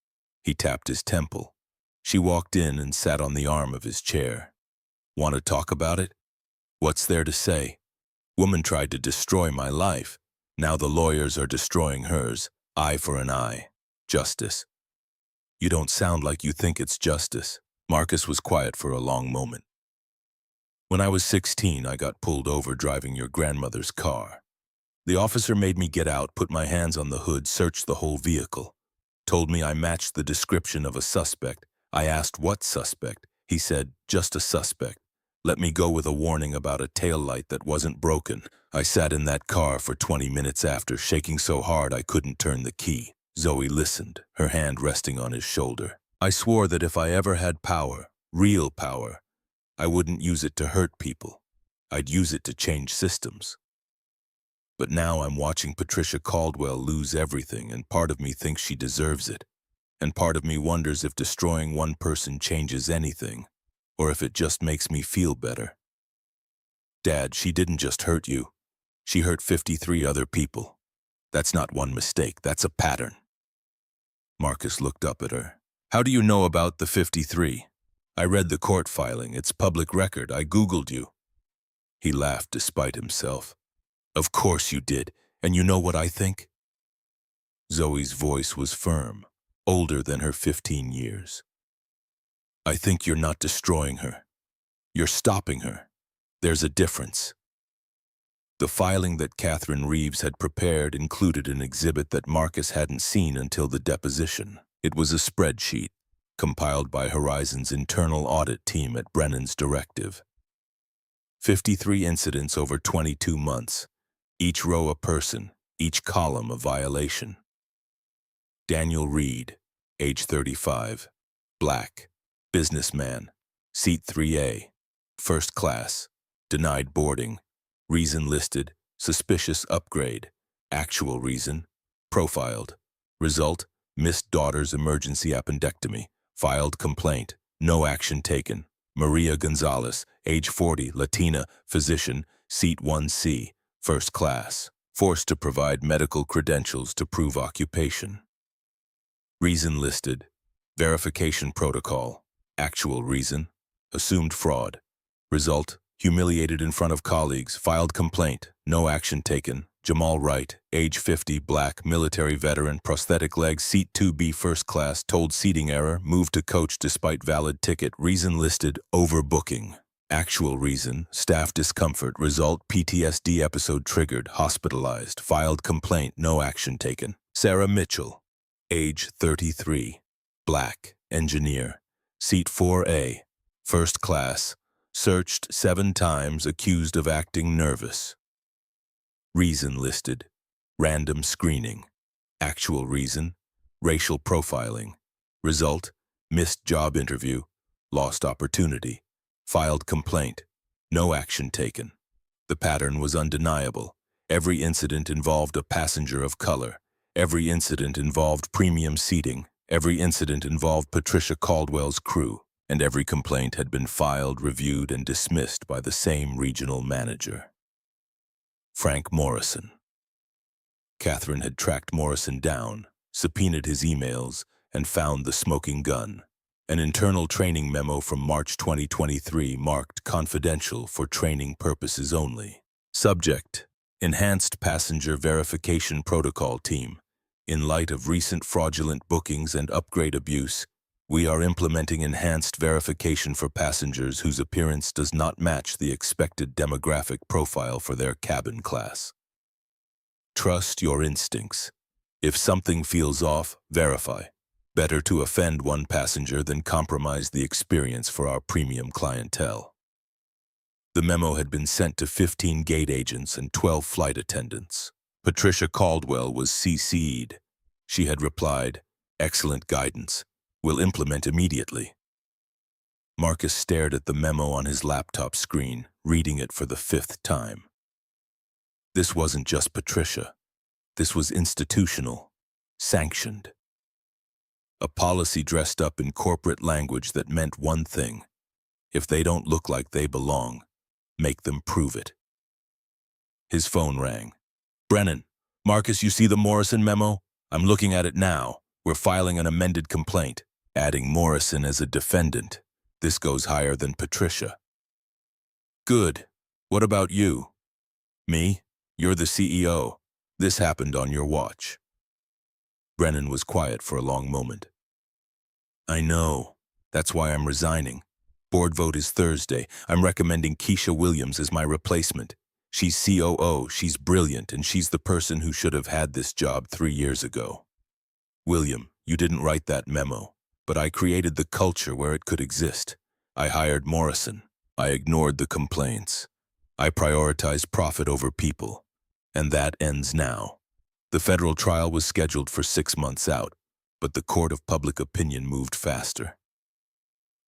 He tapped his temple. She walked in and sat on the arm of his chair. "Want to talk about it?" "What's there to say? Woman tried to destroy my life. Now the lawyers are destroying hers. Eye for an eye. Justice." "You don't sound like you think it's justice." Marcus was quiet for a long moment. "When I was 16, I got pulled over driving your grandmother's car. The officer made me get out, put my hands on the hood, searched the whole vehicle. Told me I matched the description of a suspect. I asked what suspect. He said, just a suspect. Let me go with a warning about a taillight that wasn't broken. I sat in that car for 20 minutes after, shaking so hard I couldn't turn the key." Zoe listened, her hand resting on his shoulder. "I swore that if I ever had power, real power, I wouldn't use it to hurt people. I'd use it to change systems. But now I'm watching Patricia Caldwell lose everything, and part of me thinks she deserves it. And part of me wonders if destroying one person changes anything, or if it just makes me feel better. Dad, she didn't just hurt you. She hurt 53 other people. That's not one mistake, that's a pattern." Marcus looked up at her. "How do you know about the 53? I read the court filing. It's public record. I Googled you." He laughed despite himself. "Of course you did. And you know what I think?" Zoe's voice was firm, older than her 15 years. "I think you're not destroying her. You're stopping her. There's a difference." The filing that Catherine Reeves had prepared included an exhibit that Marcus hadn't seen until the deposition. It was a spreadsheet, compiled by Horizon's internal audit team at Brennan's directive. 53 incidents over 22 months, each row a person, each column a violation. Daniel Reed, age 35, black, businessman, seat 3A, first class, denied boarding, Reason listed, suspicious upgrade. Actual reason, profiled. Result, missed daughter's emergency appendectomy. Filed complaint, no action taken. Maria Gonzalez, age 40, Latina, physician, seat 1C, first class. Forced to provide medical credentials to prove occupation. Reason listed, verification protocol. Actual reason, assumed fraud. Result, humiliated in front of colleagues, filed complaint, no action taken. Jamal Wright, age 50, black, military veteran, prosthetic leg, seat 2B, first class, told seating error, moved to coach despite valid ticket. Reason listed, overbooking. Actual reason, staff discomfort. Result, PTSD episode triggered, hospitalized. Filed complaint, no action taken. Sarah Mitchell, age 33, black, engineer, seat 4A, first class, searched 7 times, accused of acting nervous. Reason listed, random screening. Actual reason, racial profiling. Result, missed job interview, lost opportunity. Filed complaint, no action taken. The pattern was undeniable. Every incident involved a passenger of color. Every incident involved premium seating. Every incident involved Patricia Caldwell's crew. And every complaint had been filed, reviewed, and dismissed by the same regional manager. Frank Morrison. Catherine had tracked Morrison down, subpoenaed his emails, and found the smoking gun. An internal training memo from March 2023 marked confidential for training purposes only. Subject: Enhanced Passenger Verification Protocol Team. In light of recent fraudulent bookings and upgrade abuse, we are implementing enhanced verification for passengers whose appearance does not match the expected demographic profile for their cabin class. Trust your instincts. If something feels off, verify. Better to offend one passenger than compromise the experience for our premium clientele. The memo had been sent to 15 gate agents and 12 flight attendants. Patricia Caldwell was CC'd. She had replied, "Excellent guidance. Will implement immediately." Marcus stared at the memo on his laptop screen, reading it for the 5th time. This wasn't just Patricia. This was institutional, sanctioned. A policy dressed up in corporate language that meant one thing: if they don't look like they belong, make them prove it. His phone rang. "Brennan, Marcus, you see the Morrison memo? I'm looking at it now. We're filing an amended complaint, adding Morrison as a defendant. This goes higher than Patricia." "Good. What about you?" "Me? You're the CEO. This happened on your watch." Brennan was quiet for a long moment. "I know. That's why I'm resigning. Board vote is Thursday. I'm recommending Keisha Williams as my replacement. She's COO, she's brilliant, and she's the person who should have had this job 3 years ago." "William, you didn't write that memo, but I created the culture where it could exist. I hired Morrison. I ignored the complaints. I prioritized profit over people. And that ends now." The federal trial was scheduled for 6 months out, but the court of public opinion moved faster.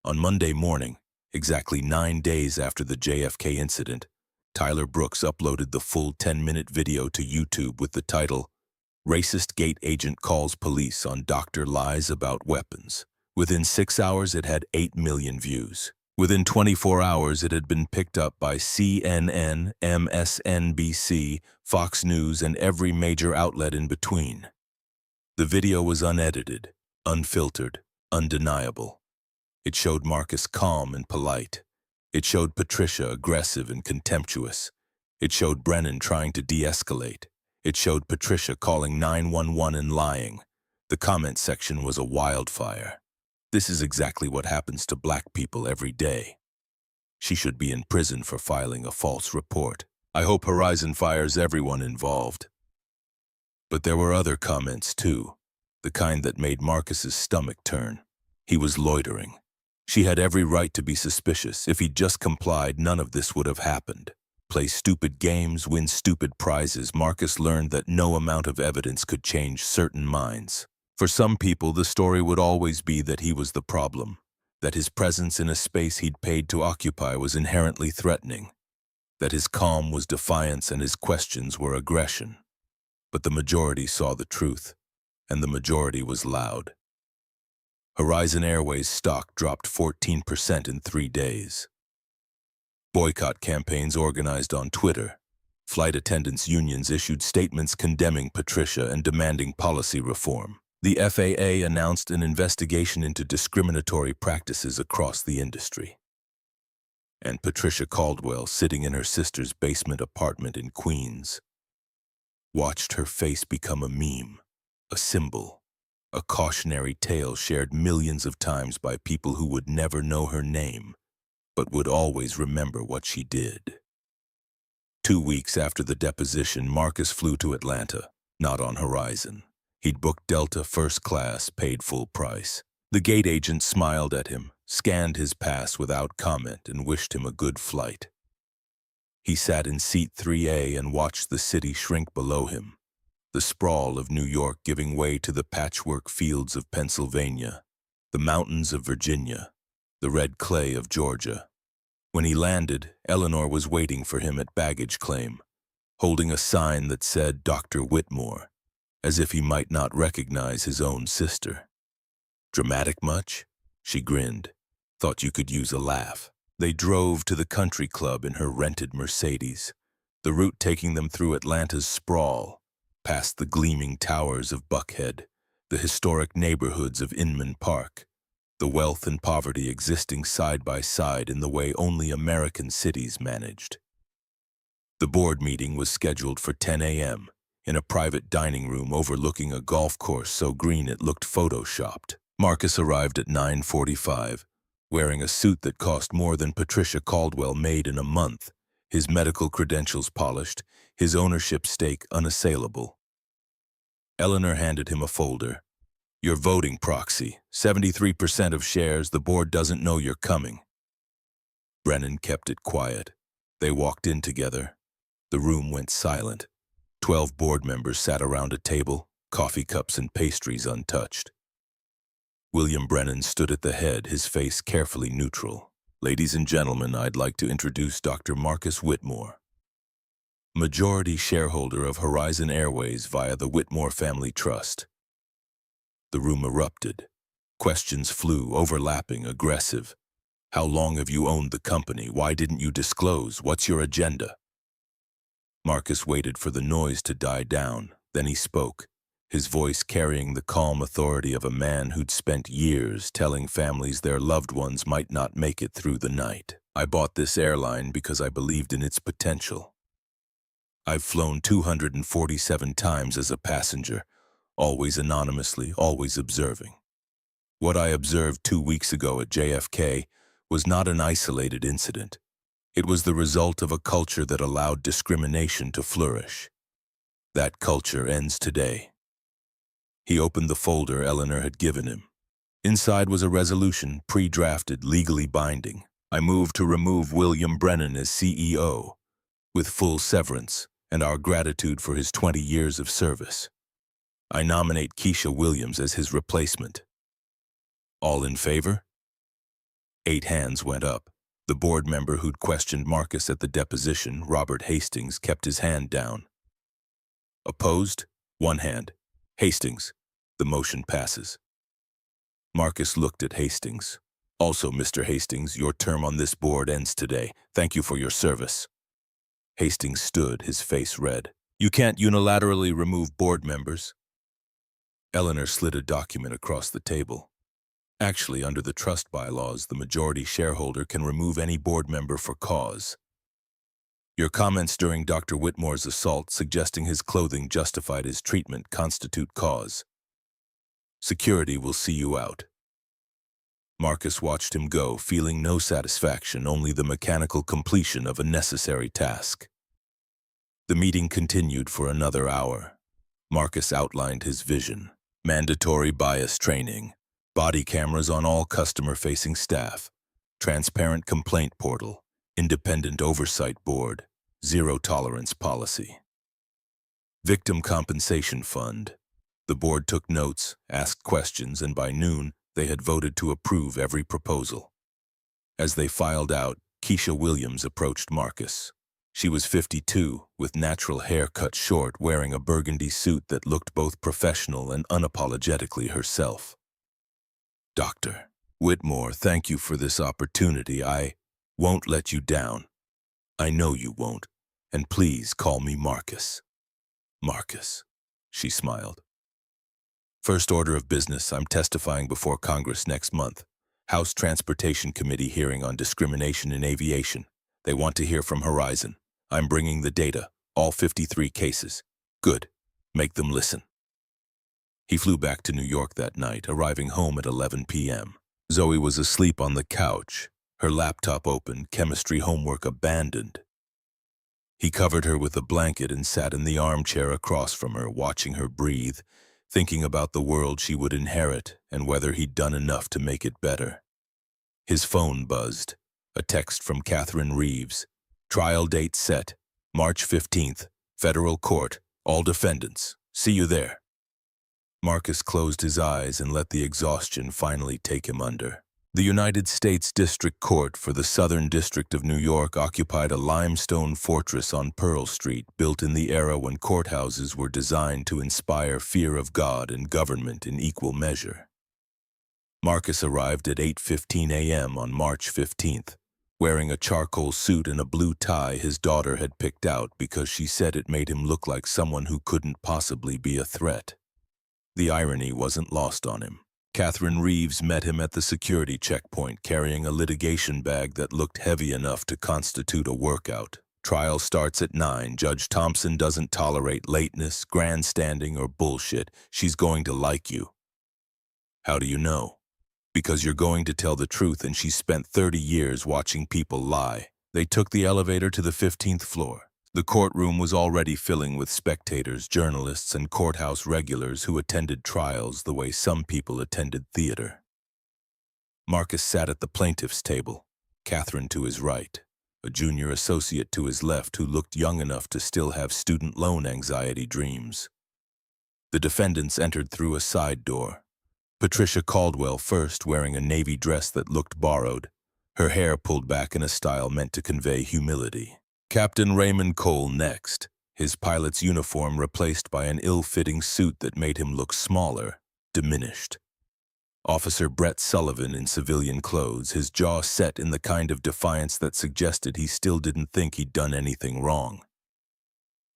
On Monday morning, exactly 9 days after the JFK incident, Tyler Brooks uploaded the full 10-minute video to YouTube with the title, "Racist Gate Agent Calls Police on Doctor Lies About Weapons." Within 6 hours, it had 8 million views. Within 24 hours, it had been picked up by CNN, MSNBC, Fox News, and every major outlet in between. The video was unedited, unfiltered, undeniable. It showed Marcus calm and polite. It showed Patricia aggressive and contemptuous. It showed Brennan trying to de-escalate. It showed Patricia calling 911 and lying. The comment section was a wildfire. This is exactly what happens to black people every day. She should be in prison for filing a false report. I hope Horizon fires everyone involved. But there were other comments too, the kind that made Marcus's stomach turn. He was loitering. She had every right to be suspicious. If he'd just complied, none of this would have happened. Play stupid games, win stupid prizes. Marcus learned that no amount of evidence could change certain minds. For some people, the story would always be that he was the problem, that his presence in a space he'd paid to occupy was inherently threatening. that his calm was defiance and his questions were aggression. But the majority saw the truth, and the majority was loud. Horizon Airways stock dropped 14% in 3 days. Boycott campaigns organized on Twitter. Flight attendants' unions issued statements condemning Patricia and demanding policy reform. The FAA announced an investigation into discriminatory practices across the industry. And Patricia Caldwell, sitting in her sister's basement apartment in Queens, watched her face become a meme, a symbol, a cautionary tale shared millions of times by people who would never know her name, but would always remember what she did. 2 weeks after the deposition, Marcus flew to Atlanta, not on Horizon. He'd booked Delta first class, paid full price. The gate agent smiled at him, scanned his pass without comment, and wished him a good flight. He sat in seat 3A and watched the city shrink below him, the sprawl of New York giving way to the patchwork fields of Pennsylvania, the mountains of Virginia, the red clay of Georgia. When he landed, Eleanor was waiting for him at baggage claim, holding a sign that said Dr. Whitmore, as if he might not recognize his own sister. Dramatic much? She grinned. Thought you could use a laugh. They drove to the country club in her rented Mercedes, the route taking them through Atlanta's sprawl, past the gleaming towers of Buckhead, the historic neighborhoods of Inman Park, the wealth and poverty existing side by side in the way only American cities managed. The board meeting was scheduled for 10 a.m. in a private dining room overlooking a golf course so green it looked photoshopped. Marcus arrived at 9:45, wearing a suit that cost more than Patricia Caldwell made in a month, his medical credentials polished, his ownership stake unassailable. Eleanor handed him a folder. Your voting proxy, 73% of shares, the board doesn't know you're coming. Brennan kept it quiet. They walked in together. The room went silent. 12 board members sat around a table, coffee cups and pastries untouched. William Brennan stood at the head, his face carefully neutral. Ladies and gentlemen, I'd like to introduce Dr. Marcus Whitmore, majority shareholder of Horizon Airways via the Whitmore Family Trust. The room erupted. Questions flew, overlapping, aggressive. How long have you owned the company? Why didn't you disclose? What's your agenda? Marcus waited for the noise to die down. Then he spoke, his voice carrying the calm authority of a man who'd spent years telling families their loved ones might not make it through the night. I bought this airline because I believed in its potential. I've flown 247 times as a passenger, always anonymously, always observing. What I observed 2 weeks ago at JFK was not an isolated incident. It was the result of a culture that allowed discrimination to flourish. That culture ends today. He opened the folder Eleanor had given him. Inside was a resolution, pre-drafted, legally binding. I move to remove William Brennan as CEO, with full severance and our gratitude for his 20 years of service. I nominate Keisha Williams as his replacement. All in favor? 8 hands went up. The board member who'd questioned Marcus at the deposition, Robert Hastings, kept his hand down. Opposed? 1 hand. Hastings. The motion passes. Marcus looked at Hastings. Also, Mr. Hastings, your term on this board ends today. Thank you for your service. Hastings stood, his face red. You can't unilaterally remove board members. Eleanor slid a document across the table. Actually, under the trust bylaws, the majority shareholder can remove any board member for cause. Your comments during Dr. Whitmore's assault suggesting his clothing justified his treatment constitute cause. Security will see you out. Marcus watched him go, feeling no satisfaction, only the mechanical completion of a necessary task. The meeting continued for another hour. Marcus outlined his vision. Mandatory bias training, body cameras on all customer-facing staff, transparent complaint portal, independent oversight board, zero-tolerance policy. Victim compensation fund. The board took notes, asked questions, and by noon, they had voted to approve every proposal. As they filed out, Keisha Williams approached Marcus. She was 52, with natural hair cut short, wearing a burgundy suit that looked both professional and unapologetically herself. "Dr. Whitmore, thank you for this opportunity. I won't let you down. I know you won't. And please call me Marcus." "Marcus," she smiled. "First order of business, I'm testifying before Congress next month. House Transportation Committee hearing on discrimination in aviation. They want to hear from Horizon. I'm bringing the data, all 53 cases. Good. Make them listen." He flew back to New York that night, arriving home at 11 p.m. Zoe was asleep on the couch, her laptop open, chemistry homework abandoned. He covered her with a blanket and sat in the armchair across from her, watching her breathe, thinking about the world she would inherit and whether he'd done enough to make it better. His phone buzzed. A text from Catherine Reeves. "Trial date set, March 15th, federal court, all defendants. See you there." Marcus closed his eyes and let the exhaustion finally take him under. The United States District Court for the Southern District of New York occupied a limestone fortress on Pearl Street, built in the era when courthouses were designed to inspire fear of God and government in equal measure. Marcus arrived at 8:15 a.m. on March 15th, wearing a charcoal suit and a blue tie his daughter had picked out because she said it made him look like someone who couldn't possibly be a threat. The irony wasn't lost on him. Catherine Reeves met him at the security checkpoint, carrying a litigation bag that looked heavy enough to constitute a workout. "Trial starts at 9. Judge Thompson doesn't tolerate lateness, grandstanding, or bullshit. She's going to like you." "How do you know?" "Because you're going to tell the truth, and she's spent 30 years watching people lie." They took the elevator to the 15th floor. The courtroom was already filling with spectators, journalists, and courthouse regulars who attended trials the way some people attended theater. Marcus sat at the plaintiff's table, Catherine to his right, a junior associate to his left who looked young enough to still have student loan anxiety dreams. The defendants entered through a side door. Patricia Caldwell first, wearing a navy dress that looked borrowed, her hair pulled back in a style meant to convey humility. Captain Raymond Cole next, his pilot's uniform replaced by an ill-fitting suit that made him look smaller, diminished. Officer Brett Sullivan in civilian clothes, his jaw set in the kind of defiance that suggested he still didn't think he'd done anything wrong.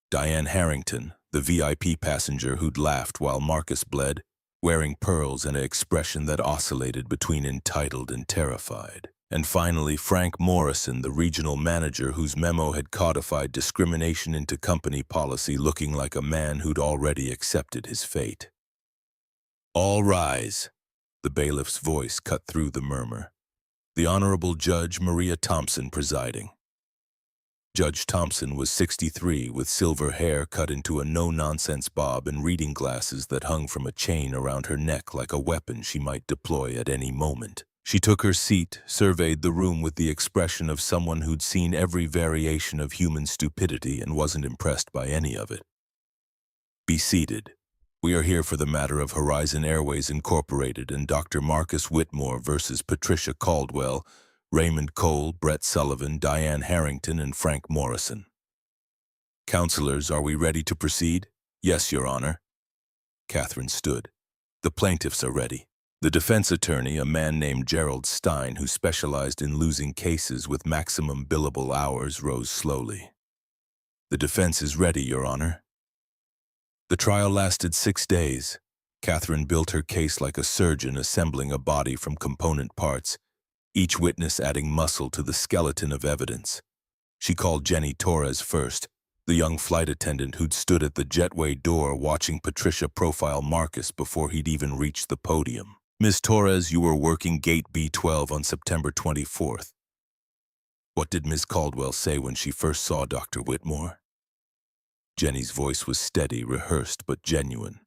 Diane Harrington, the VIP passenger who'd laughed while Marcus bled, wearing pearls and an expression that oscillated between entitled and terrified. And finally, Frank Morrison, the regional manager whose memo had codified discrimination into company policy, looking like a man who'd already accepted his fate. "All rise," the bailiff's voice cut through the murmur. The Honorable Judge Maria Thompson presiding. Judge Thompson was 63, with silver hair cut into a no-nonsense bob and reading glasses that hung from a chain around her neck like a weapon she might deploy at any moment. She took her seat, surveyed the room with the expression of someone who'd seen every variation of human stupidity and wasn't impressed by any of it. "Be seated. We are here for the matter of Horizon Airways Incorporated and Dr. Marcus Whitmore versus Patricia Caldwell, Raymond Cole, Brett Sullivan, Diane Harrington, and Frank Morrison. Counselors, are we ready to proceed?" "Yes, Your Honor." Catherine stood. "The plaintiffs are ready." The defense attorney, a man named Gerald Stein, who specialized in losing cases with maximum billable hours, rose slowly. "The defense is ready, Your Honor." The trial lasted 6 days. Catherine built her case like a surgeon assembling a body from component parts, each witness adding muscle to the skeleton of evidence. She called Jenny Torres first, the young flight attendant who'd stood at the jetway door watching Patricia profile Marcus before he'd even reached the podium. "Ms. Torres, you were working gate B12 on September 24th. What did Ms. Caldwell say when she first saw Dr. Whitmore?" Jenny's voice was steady, rehearsed, but genuine.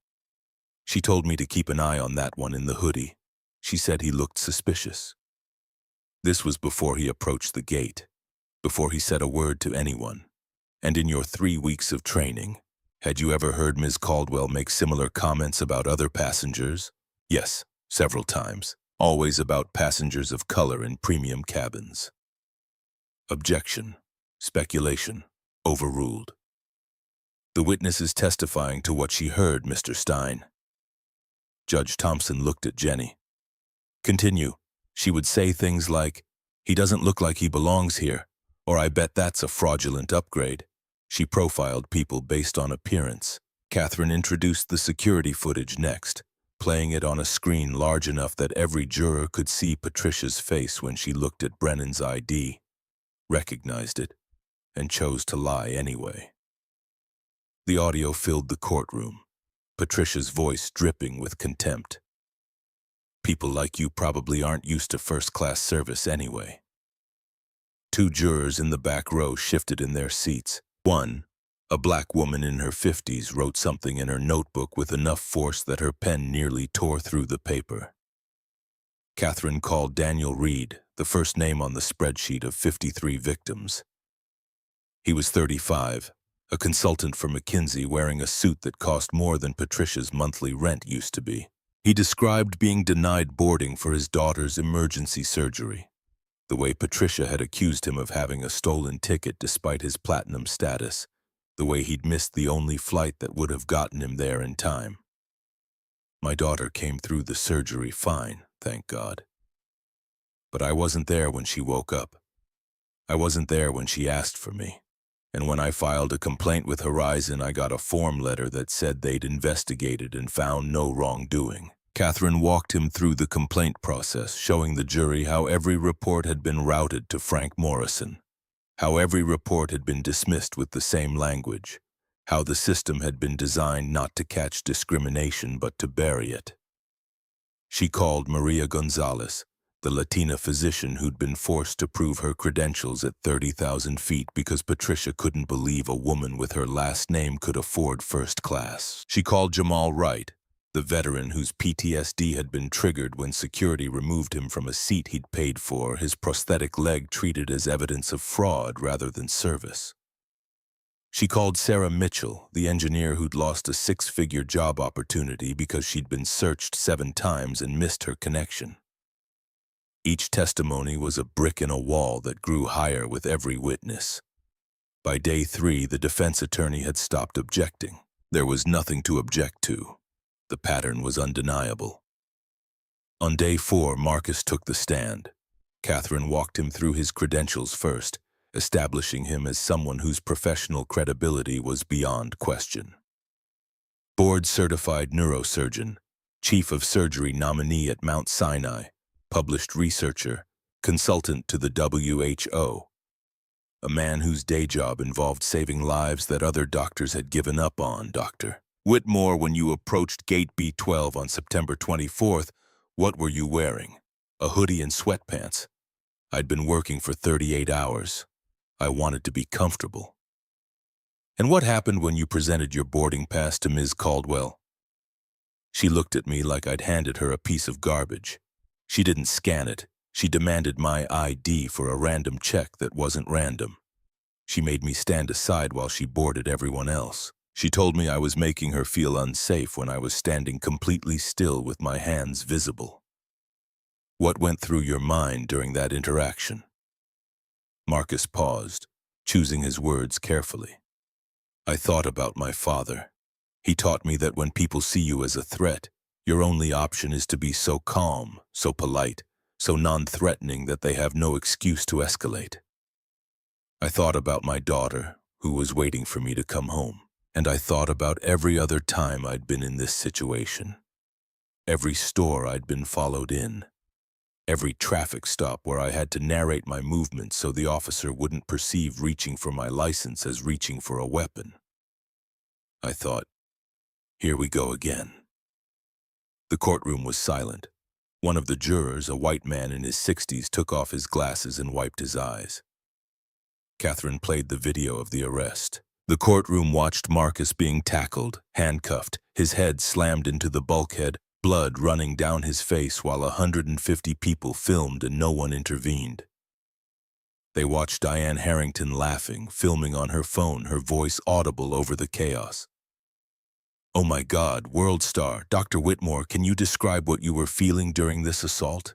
"She told me to keep an eye on that one in the hoodie. She said he looked suspicious." This was before he approached the gate, before he said a word to anyone. "And in your 3 weeks of training, had you ever heard Ms. Caldwell make similar comments about other passengers?" "Yes, several times. Always about passengers of color in premium cabins." Objection. Speculation. Overruled. The witness is testifying to what she heard, Mr. Stein. Judge Thompson looked at Jenny. Continue. She would say things like, "He doesn't look like he belongs here," or "I bet that's a fraudulent upgrade." She profiled people based on appearance. Catherine introduced the security footage next, playing it on a screen large enough that every juror could see Patricia's face when she looked at Brennan's ID, recognized it, and chose to lie anyway. The audio filled the courtroom, Patricia's voice dripping with contempt. "People like you probably aren't used to first-class service anyway." Two jurors in the back row shifted in their seats. One, a black woman in her 50s, wrote something in her notebook with enough force that her pen nearly tore through the paper. Catherine called Daniel Reed, the first name on the spreadsheet of 53 victims. He was 35, a consultant for McKinsey wearing a suit that cost more than Patricia's monthly rent used to be. He described being denied boarding for his daughter's emergency surgery, the way Patricia had accused him of having a stolen ticket despite his platinum status, the way he'd missed the only flight that would have gotten him there in time. "My daughter came through the surgery fine, thank God. But I wasn't there when she woke up. I wasn't there when she asked for me. And when I filed a complaint with Horizon, I got a form letter that said they'd investigated and found no wrongdoing." Catherine walked him through the complaint process, showing the jury how every report had been routed to Frank Morrison, how every report had been dismissed with the same language, how the system had been designed not to catch discrimination but to bury it. She called Maria Gonzalez, the Latina physician who'd been forced to prove her credentials at 30,000 feet because Patricia couldn't believe a woman with her last name could afford first class. She called Jamal Wright, the veteran whose PTSD had been triggered when security removed him from a seat he'd paid for, his prosthetic leg treated as evidence of fraud rather than service. She called Sarah Mitchell, the engineer who'd lost a 6-figure job opportunity because she'd been searched 7 times and missed her connection. Each testimony was a brick in a wall that grew higher with every witness. By day 3, the defense attorney had stopped objecting. There was nothing to object to. The pattern was undeniable. On day 4, Marcus took the stand. Catherine walked him through his credentials first, establishing him as someone whose professional credibility was beyond question. Board-certified neurosurgeon, chief of surgery nominee at Mount Sinai, published researcher, consultant to the WHO, a man whose day job involved saving lives that other doctors had given up on. "Dr. Whitmore, when you approached Gate B12 on September 24th, what were you wearing? A hoodie and sweatpants. I'd been working for 38 hours. I wanted to be comfortable." "And what happened when you presented your boarding pass to Ms. Caldwell?" She looked at me like I'd handed her a piece of garbage. She didn't scan it. She demanded my ID for a random check that wasn't random. She made me stand aside while she boarded everyone else. She told me I was making her feel unsafe when I was standing completely still with my hands visible. "What went through your mind during that interaction?" Marcus paused, choosing his words carefully. "I thought about my father. He taught me that when people see you as a threat, your only option is to be so calm, so polite, so non-threatening that they have no excuse to escalate. I thought about my daughter, who was waiting for me to come home, and I thought about every other time I'd been in this situation. Every store I'd been followed in. Every traffic stop where I had to narrate my movements so the officer wouldn't perceive reaching for my license as reaching for a weapon. I thought, here we go again." The courtroom was silent. One of the jurors, a white man in his 60s, took off his glasses and wiped his eyes. Catherine played the video of the arrest. The courtroom watched Marcus being tackled, handcuffed, his head slammed into the bulkhead, blood running down his face while 150 people filmed and no one intervened. They watched Diane Harrington laughing, filming on her phone, her voice audible over the chaos. "Oh my God, world star, Dr. Whitmore, can you describe what you were feeling during this assault?"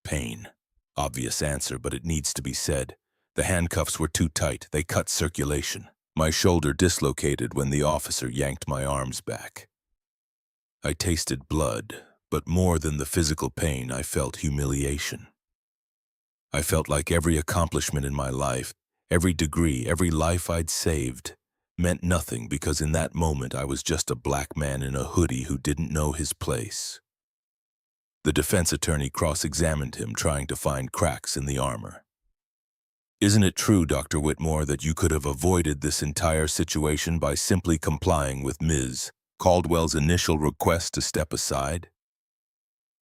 "Pain." Obvious answer, but it needs to be said. The handcuffs were too tight. They cut circulation. My shoulder dislocated when the officer yanked my arms back. I tasted blood, but more than the physical pain, I felt humiliation. I felt like every accomplishment in my life, every degree, every life I'd saved, meant nothing because in that moment I was just a black man in a hoodie who didn't know his place. The defense attorney cross-examined him, trying to find cracks in the armor. Isn't it true, Dr. Whitmore, that you could have avoided this entire situation by simply complying with Ms. Caldwell's initial request to step aside?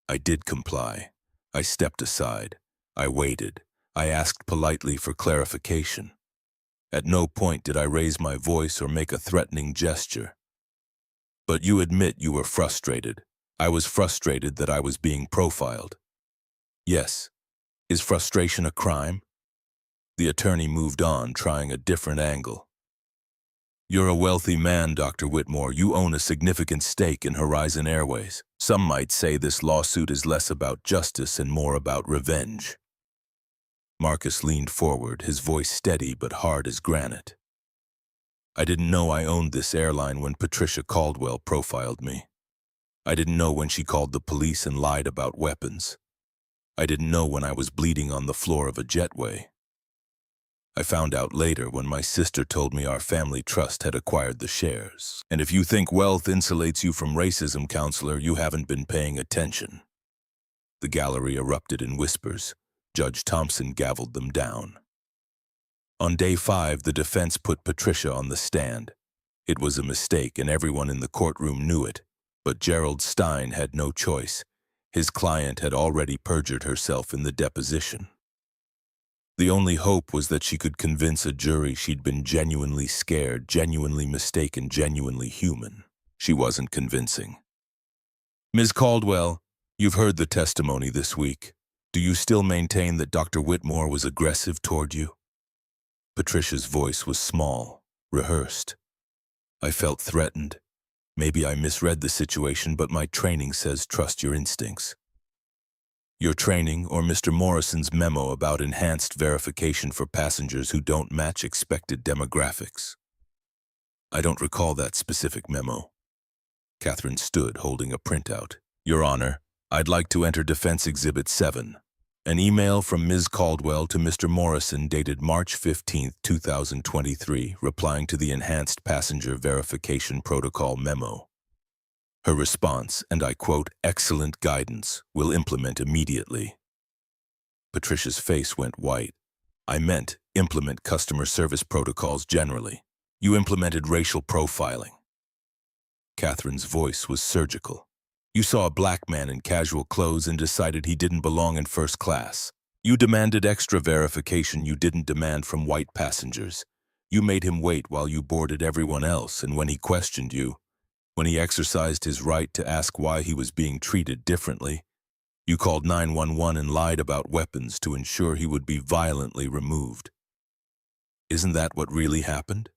I did comply. I stepped aside. I waited. I asked politely for clarification. At no point did I raise my voice or make a threatening gesture. But you admit you were frustrated. I was frustrated that I was being profiled. Yes. Is frustration a crime? The attorney moved on, trying a different angle. You're a wealthy man, Dr. Whitmore. You own a significant stake in Horizon Airways. Some might say this lawsuit is less about justice and more about revenge. Marcus leaned forward, his voice steady but hard as granite. I didn't know I owned this airline when Patricia Caldwell profiled me. I didn't know when she called the police and lied about weapons. I didn't know when I was bleeding on the floor of a jetway. I found out later when my sister told me our family trust had acquired the shares. And if you think wealth insulates you from racism, counselor, you haven't been paying attention. The gallery erupted in whispers. Judge Thompson gavelled them down. On day 5, the defense put Patricia on the stand. It was a mistake, and everyone in the courtroom knew it. But Gerald Stein had no choice. His client had already perjured herself in the deposition. The only hope was that she could convince a jury she'd been genuinely scared, genuinely mistaken, genuinely human. She wasn't convincing. Ms. Caldwell, you've heard the testimony this week. Do you still maintain that Dr. Whitmore was aggressive toward you? Patricia's voice was small, rehearsed. I felt threatened. Maybe I misread the situation, but my training says trust your instincts. Your training or Mr. Morrison's memo about enhanced verification for passengers who don't match expected demographics. I don't recall that specific memo. Catherine stood, holding a printout. Your Honor, I'd like to enter Defense Exhibit 7. An email from Ms. Caldwell to Mr. Morrison dated March 15, 2023, replying to the Enhanced Passenger Verification Protocol memo. Her response, and I quote, "Excellent guidance, will implement immediately." Patricia's face went white. I meant implement customer service protocols generally. You implemented racial profiling. Catherine's voice was surgical. You saw a black man in casual clothes and decided he didn't belong in first class. You demanded extra verification you didn't demand from white passengers. You made him wait while you boarded everyone else, and when he questioned you, when he exercised his right to ask why he was being treated differently, you called 911 and lied about weapons to ensure he would be violently removed. Isn't that what really happened?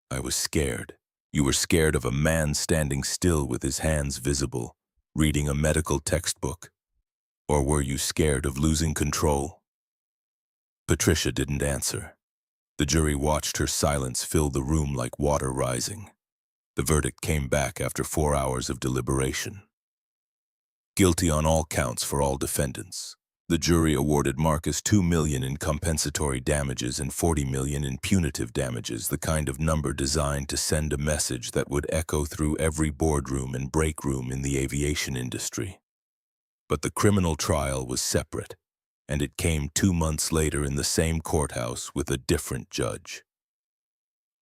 I was scared. You were scared of a man standing still with his hands visible, reading a medical textbook. Or were you scared of losing control? Patricia didn't answer. The jury watched her silence fill the room like water rising. The verdict came back after 4 hours of deliberation. Guilty on all counts for all defendants. The jury awarded Marcus $2 million in compensatory damages and $40 million in punitive damages, the kind of number designed to send a message that would echo through every boardroom and break room in the aviation industry. But the criminal trial was separate, and it came 2 months later in the same courthouse with a different judge.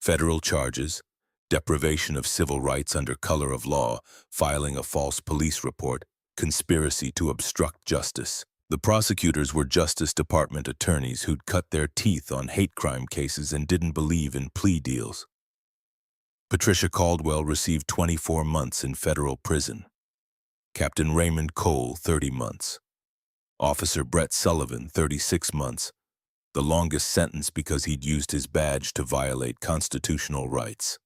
Federal charges: deprivation of civil rights under color of law, filing a false police report, conspiracy to obstruct justice. The prosecutors were Justice Department attorneys who'd cut their teeth on hate crime cases and didn't believe in plea deals. Patricia Caldwell received 24 months in federal prison. Captain Raymond Cole, 30 months. Officer Brett Sullivan, 36 months. The longest sentence because he'd used his badge to violate constitutional rights.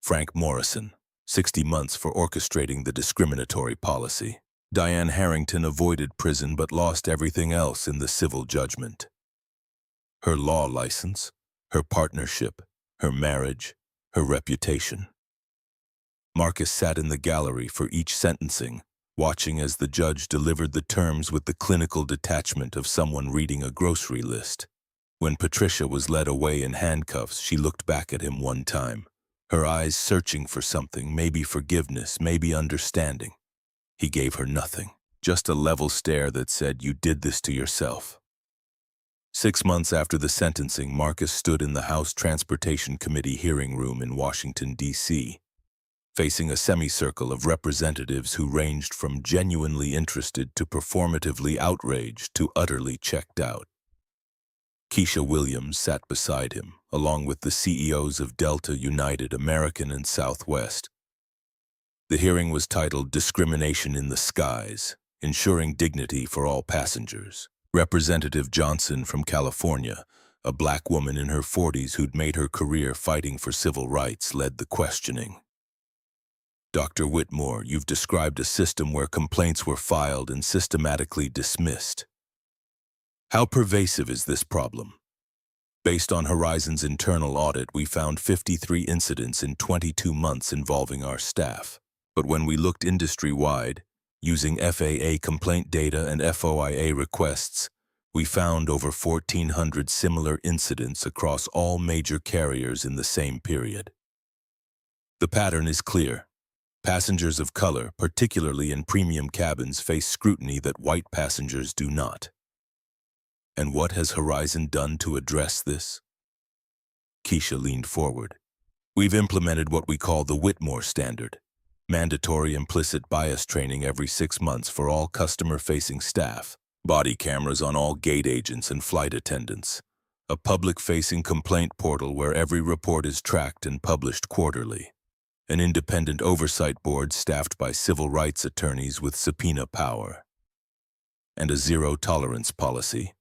Frank Morrison, 60 months for orchestrating the discriminatory policy. Diane Harrington avoided prison but lost everything else in the civil judgment. Her law license, her partnership, her marriage, her reputation. Marcus sat in the gallery for each sentencing, watching as the judge delivered the terms with the clinical detachment of someone reading a grocery list. When Patricia was led away in handcuffs, she looked back at him one time, her eyes searching for something, maybe forgiveness, maybe understanding. He gave her nothing, just a level stare that said, "You did this to yourself." 6 months after the sentencing, Marcus stood in the House Transportation Committee hearing room in Washington, D.C., facing a semicircle of representatives who ranged from genuinely interested to performatively outraged to utterly checked out. Keisha Williams sat beside him, along with the CEOs of Delta, United, American, and Southwest. The hearing was titled "Discrimination in the Skies, Ensuring Dignity for All Passengers." Representative Johnson from California, a black woman in her 40s who'd made her career fighting for civil rights, led the questioning. "Dr. Whitmore, you've described a system where complaints were filed and systematically dismissed. How pervasive is this problem? Based on Horizon's internal audit, we found 53 incidents in 22 months involving our staff. But when we looked industry-wide, using FAA complaint data and FOIA requests, we found over 1,400 similar incidents across all major carriers in the same period. The pattern is clear. Passengers of color, particularly in premium cabins, face scrutiny that white passengers do not. And what has Horizon done to address this?" Keisha leaned forward. "We've implemented what we call the Whitmore Standard, mandatory implicit bias training every 6 months for all customer-facing staff, body cameras on all gate agents and flight attendants, a public-facing complaint portal where every report is tracked and published quarterly, an independent oversight board staffed by civil rights attorneys with subpoena power, and a zero-tolerance policy.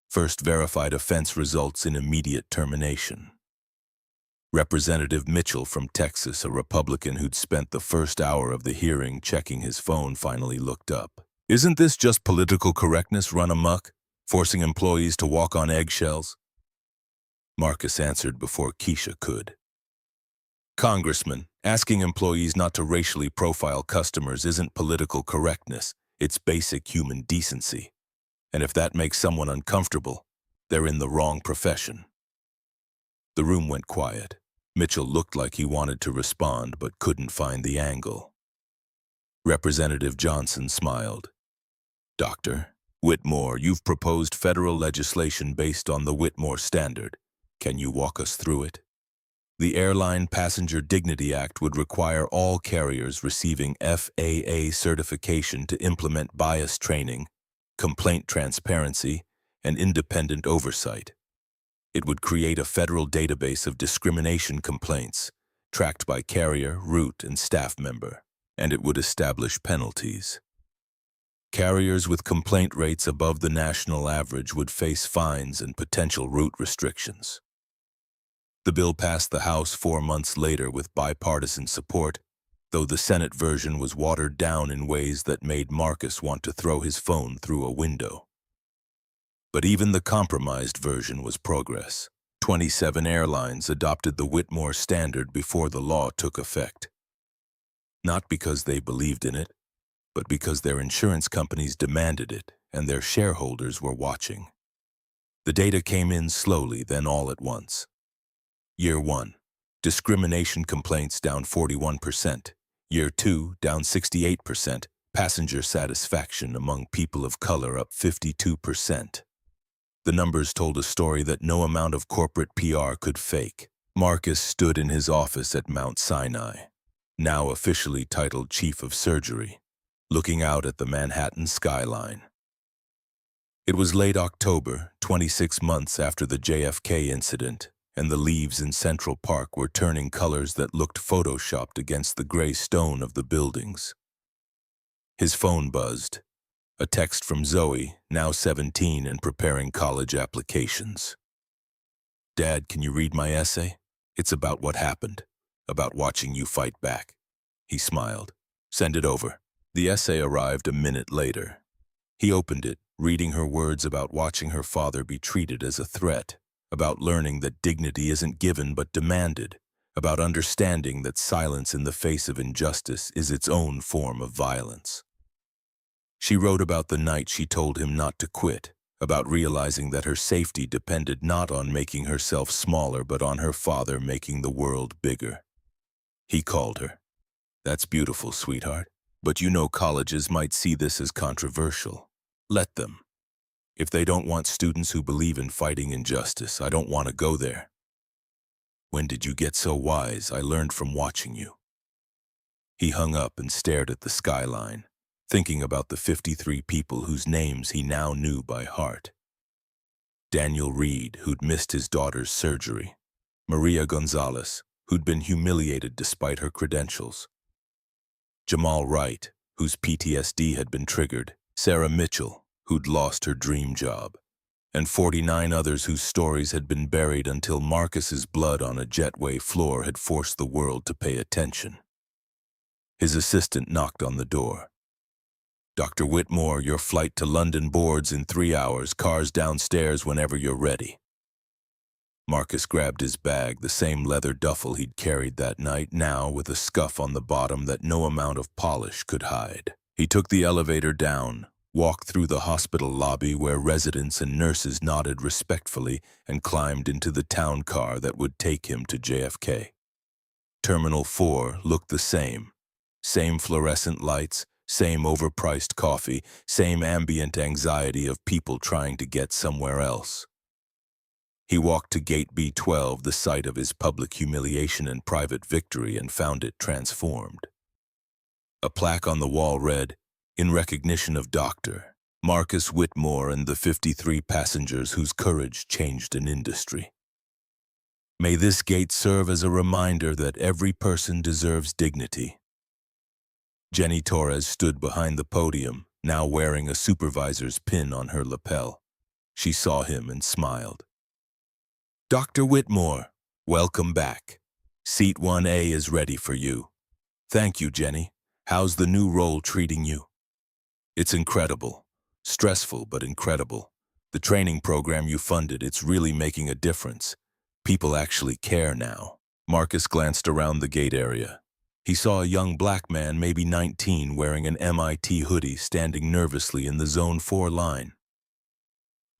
First verified offense results in immediate termination." Representative Mitchell from Texas, a Republican who'd spent the first hour of the hearing checking his phone, finally looked up. "Isn't this just political correctness run amok, forcing employees to walk on eggshells?" Marcus answered before Keisha could. "Congressman, asking employees not to racially profile customers isn't political correctness, it's basic human decency. And if that makes someone uncomfortable, they're in the wrong profession." The room went quiet. Mitchell looked like he wanted to respond but couldn't find the angle. Representative Johnson smiled. "Dr. Whitmore, you've proposed federal legislation based on the Whitmore Standard. Can you walk us through it?" The Airline Passenger Dignity Act would require all carriers receiving FAA certification to implement bias training, complaint transparency, and independent oversight. It would create a federal database of discrimination complaints, tracked by carrier, route, and staff member, and it would establish penalties. Carriers with complaint rates above the national average would face fines and potential route restrictions. The bill passed the House 4 months later with bipartisan support, though the Senate version was watered down in ways that made Marcus want to throw his phone through a window. But even the compromised version was progress. 27 airlines adopted the Whitmore Standard before the law took effect. Not because they believed in it, but because their insurance companies demanded it and their shareholders were watching. The data came in slowly, then all at once. Year 1, discrimination complaints down 41%. Year 2, down 68%. Passenger satisfaction among people of color up 52%. The numbers told a story that no amount of corporate PR could fake. Marcus stood in his office at Mount Sinai, now officially titled Chief of Surgery, looking out at the Manhattan skyline. It was late October, 26 months after the JFK incident, and the leaves in Central Park were turning colors that looked photoshopped against the gray stone of the buildings. His phone buzzed. A text from Zoe, now 17 and preparing college applications. "Dad, can you read my essay? It's about what happened, about watching you fight back." He smiled. "Send it over." The essay arrived a minute later. He opened it, reading her words about watching her father be treated as a threat, about learning that dignity isn't given but demanded, about understanding that silence in the face of injustice is its own form of violence. She wrote about the night she told him not to quit, about realizing that her safety depended not on making herself smaller but on her father making the world bigger. He called her. "That's beautiful, sweetheart. But you know colleges might see this as controversial. Let them. If they don't want students who believe in fighting injustice, I don't want to go there. When did you get so wise? I learned from watching you." He hung up and stared at the skyline, thinking about the 53 people whose names he now knew by heart. Daniel Reed, who'd missed his daughter's surgery. Maria Gonzalez, who'd been humiliated despite her credentials. Jamal Wright, whose PTSD had been triggered. Sarah Mitchell, who'd lost her dream job. And 49 others whose stories had been buried until Marcus's blood on a jetway floor had forced the world to pay attention. His assistant knocked on the door. "Dr. Whitmore, your flight to London boards in 3 hours, cars downstairs whenever you're ready." Marcus grabbed his bag, the same leather duffel he'd carried that night, now with a scuff on the bottom that no amount of polish could hide. He took the elevator down, walked through the hospital lobby where residents and nurses nodded respectfully, and climbed into the town car that would take him to JFK. Terminal 4 looked the same. Same fluorescent lights, same overpriced coffee, same ambient anxiety of people trying to get somewhere else. He walked to Gate B12, the site of his public humiliation and private victory, and found it transformed. A plaque on the wall read, "In recognition of Dr. Marcus Whitmore and the 53 passengers whose courage changed an industry. May this gate serve as a reminder that every person deserves dignity." Jenny Torres stood behind the podium, now wearing a supervisor's pin on her lapel. She saw him and smiled. "Dr. Whitmore, welcome back. Seat 1A is ready for you." "Thank you, Jenny. How's the new role treating you?" "It's incredible. Stressful, but incredible. The training program you funded, it's really making a difference. People actually care now." Marcus glanced around the gate area. He saw a young black man, maybe 19, wearing an MIT hoodie, standing nervously in the Zone 4 line.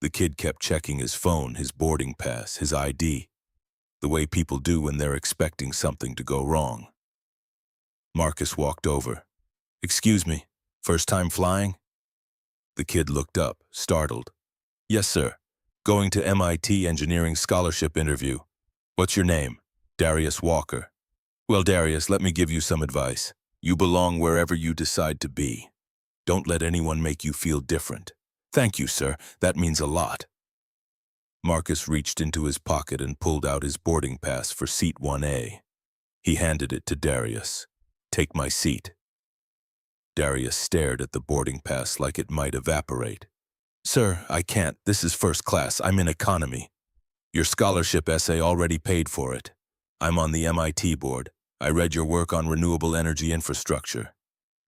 The kid kept checking his phone, his boarding pass, his ID, the way people do when they're expecting something to go wrong. Marcus walked over. "Excuse me, first time flying?" The kid looked up, startled. "Yes, sir. Going to MIT Engineering Scholarship interview. What's your name?" "Darius Walker." "Well, Darius, let me give you some advice. You belong wherever you decide to be. Don't let anyone make you feel different." "Thank you, sir. That means a lot." Marcus reached into his pocket and pulled out his boarding pass for seat 1A. He handed it to Darius. "Take my seat." Darius stared at the boarding pass like it might evaporate. "Sir, I can't. This is first class. I'm in economy." "Your scholarship essay already paid for it. I'm on the MIT board. I read your work on renewable energy infrastructure.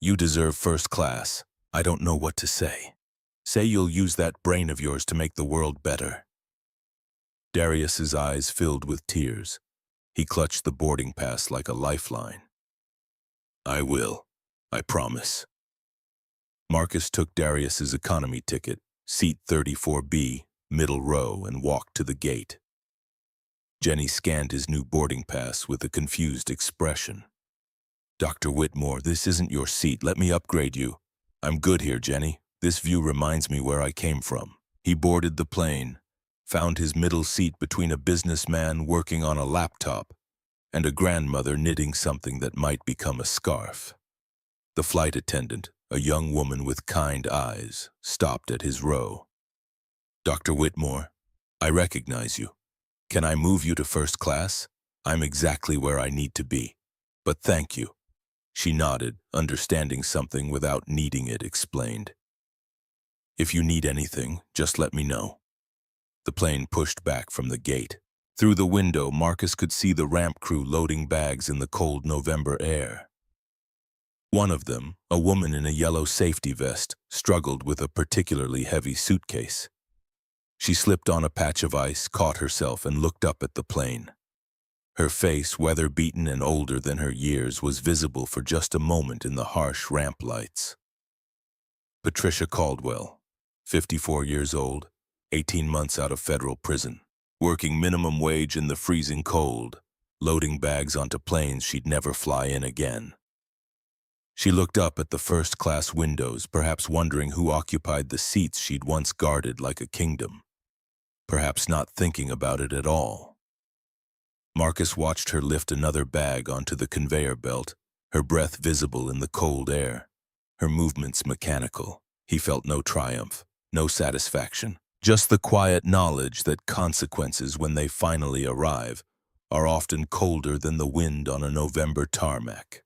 You deserve first class. I don't know what to say. Say you'll use that brain of yours to make the world better." Darius's eyes filled with tears. He clutched the boarding pass like a lifeline. "I will. I promise." Marcus took Darius's economy ticket, seat 34B, middle row, and walked to the gate. Jenny scanned his new boarding pass with a confused expression. "Dr. Whitmore, this isn't your seat. Let me upgrade you." "I'm good here, Jenny. This view reminds me where I came from." He boarded the plane, found his middle seat between a businessman working on a laptop and a grandmother knitting something that might become a scarf. The flight attendant, a young woman with kind eyes, stopped at his row. "Dr. Whitmore, I recognize you. Can I move you to first class? I'm exactly where I need to be. But thank you." She nodded, understanding something without needing it explained. "If you need anything, just let me know." The plane pushed back from the gate. Through the window, Marcus could see the ramp crew loading bags in the cold November air. One of them, a woman in a yellow safety vest, struggled with a particularly heavy suitcase. She slipped on a patch of ice, caught herself, and looked up at the plane. Her face, weather-beaten and older than her years, was visible for just a moment in the harsh ramp lights. Patricia Caldwell, 54 years old, 18 months out of federal prison, working minimum wage in the freezing cold, loading bags onto planes she'd never fly in again. She looked up at the first-class windows, perhaps wondering who occupied the seats she'd once guarded like a kingdom, perhaps not thinking about it at all. Marcus watched her lift another bag onto the conveyor belt, her breath visible in the cold air, her movements mechanical. He felt no triumph, no satisfaction, just the quiet knowledge that consequences, when they finally arrive, are often colder than the wind on a November tarmac.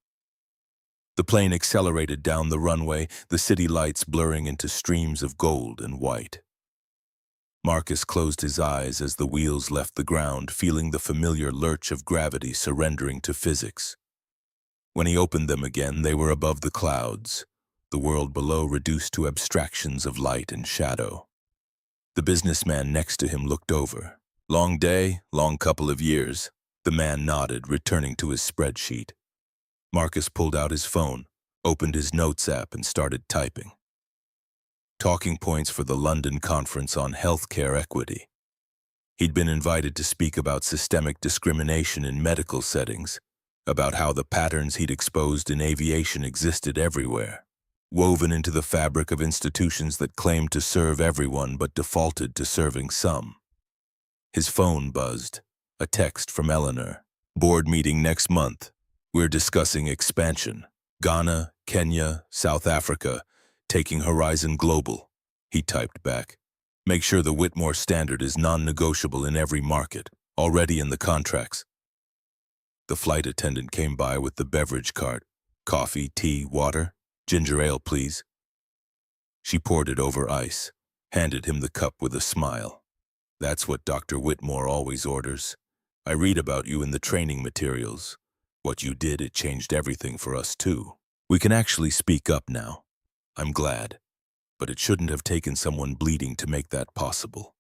The plane accelerated down the runway, the city lights blurring into streams of gold and white. Marcus closed his eyes as the wheels left the ground, feeling the familiar lurch of gravity surrendering to physics. When he opened them again, they were above the clouds, the world below reduced to abstractions of light and shadow. The businessman next to him looked over. Long day, long couple of years. The man nodded, returning to his spreadsheet. Marcus pulled out his phone, opened his notes app, and started typing. Talking points for the London Conference on Healthcare Equity. He'd been invited to speak about systemic discrimination in medical settings, about how the patterns he'd exposed in aviation existed everywhere, woven into the fabric of institutions that claimed to serve everyone but defaulted to serving some. His phone buzzed, a text from Eleanor. Board meeting next month. We're discussing expansion. Ghana, Kenya, South Africa, taking Horizon Global. He typed back. Make sure the Whitmore standard is non-negotiable in every market, already in the contracts. The flight attendant came by with the beverage cart. Coffee, tea, water, ginger ale, please. She poured it over ice, handed him the cup with a smile. That's what Dr. Whitmore always orders. I read about you in the training materials. What you did, it changed everything for us too. We can actually speak up now. I'm glad, but it shouldn't have taken someone bleeding to make that possible.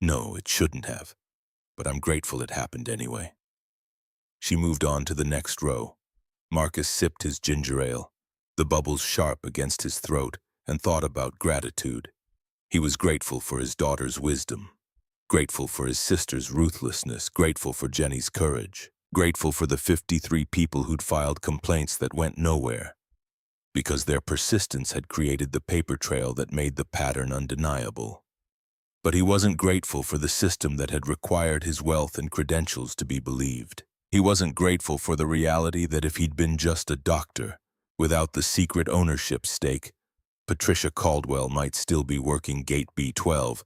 No, it shouldn't have, but I'm grateful it happened anyway. She moved on to the next row. Marcus sipped his ginger ale, the bubbles sharp against his throat, and thought about gratitude. He was grateful for his daughter's wisdom, grateful for his sister's ruthlessness, grateful for Jenny's courage, grateful for the 53 people who'd filed complaints that went nowhere, because their persistence had created the paper trail that made the pattern undeniable. But he wasn't grateful for the system that had required his wealth and credentials to be believed. He wasn't grateful for the reality that if he'd been just a doctor, without the secret ownership stake, Patricia Caldwell might still be working Gate B12,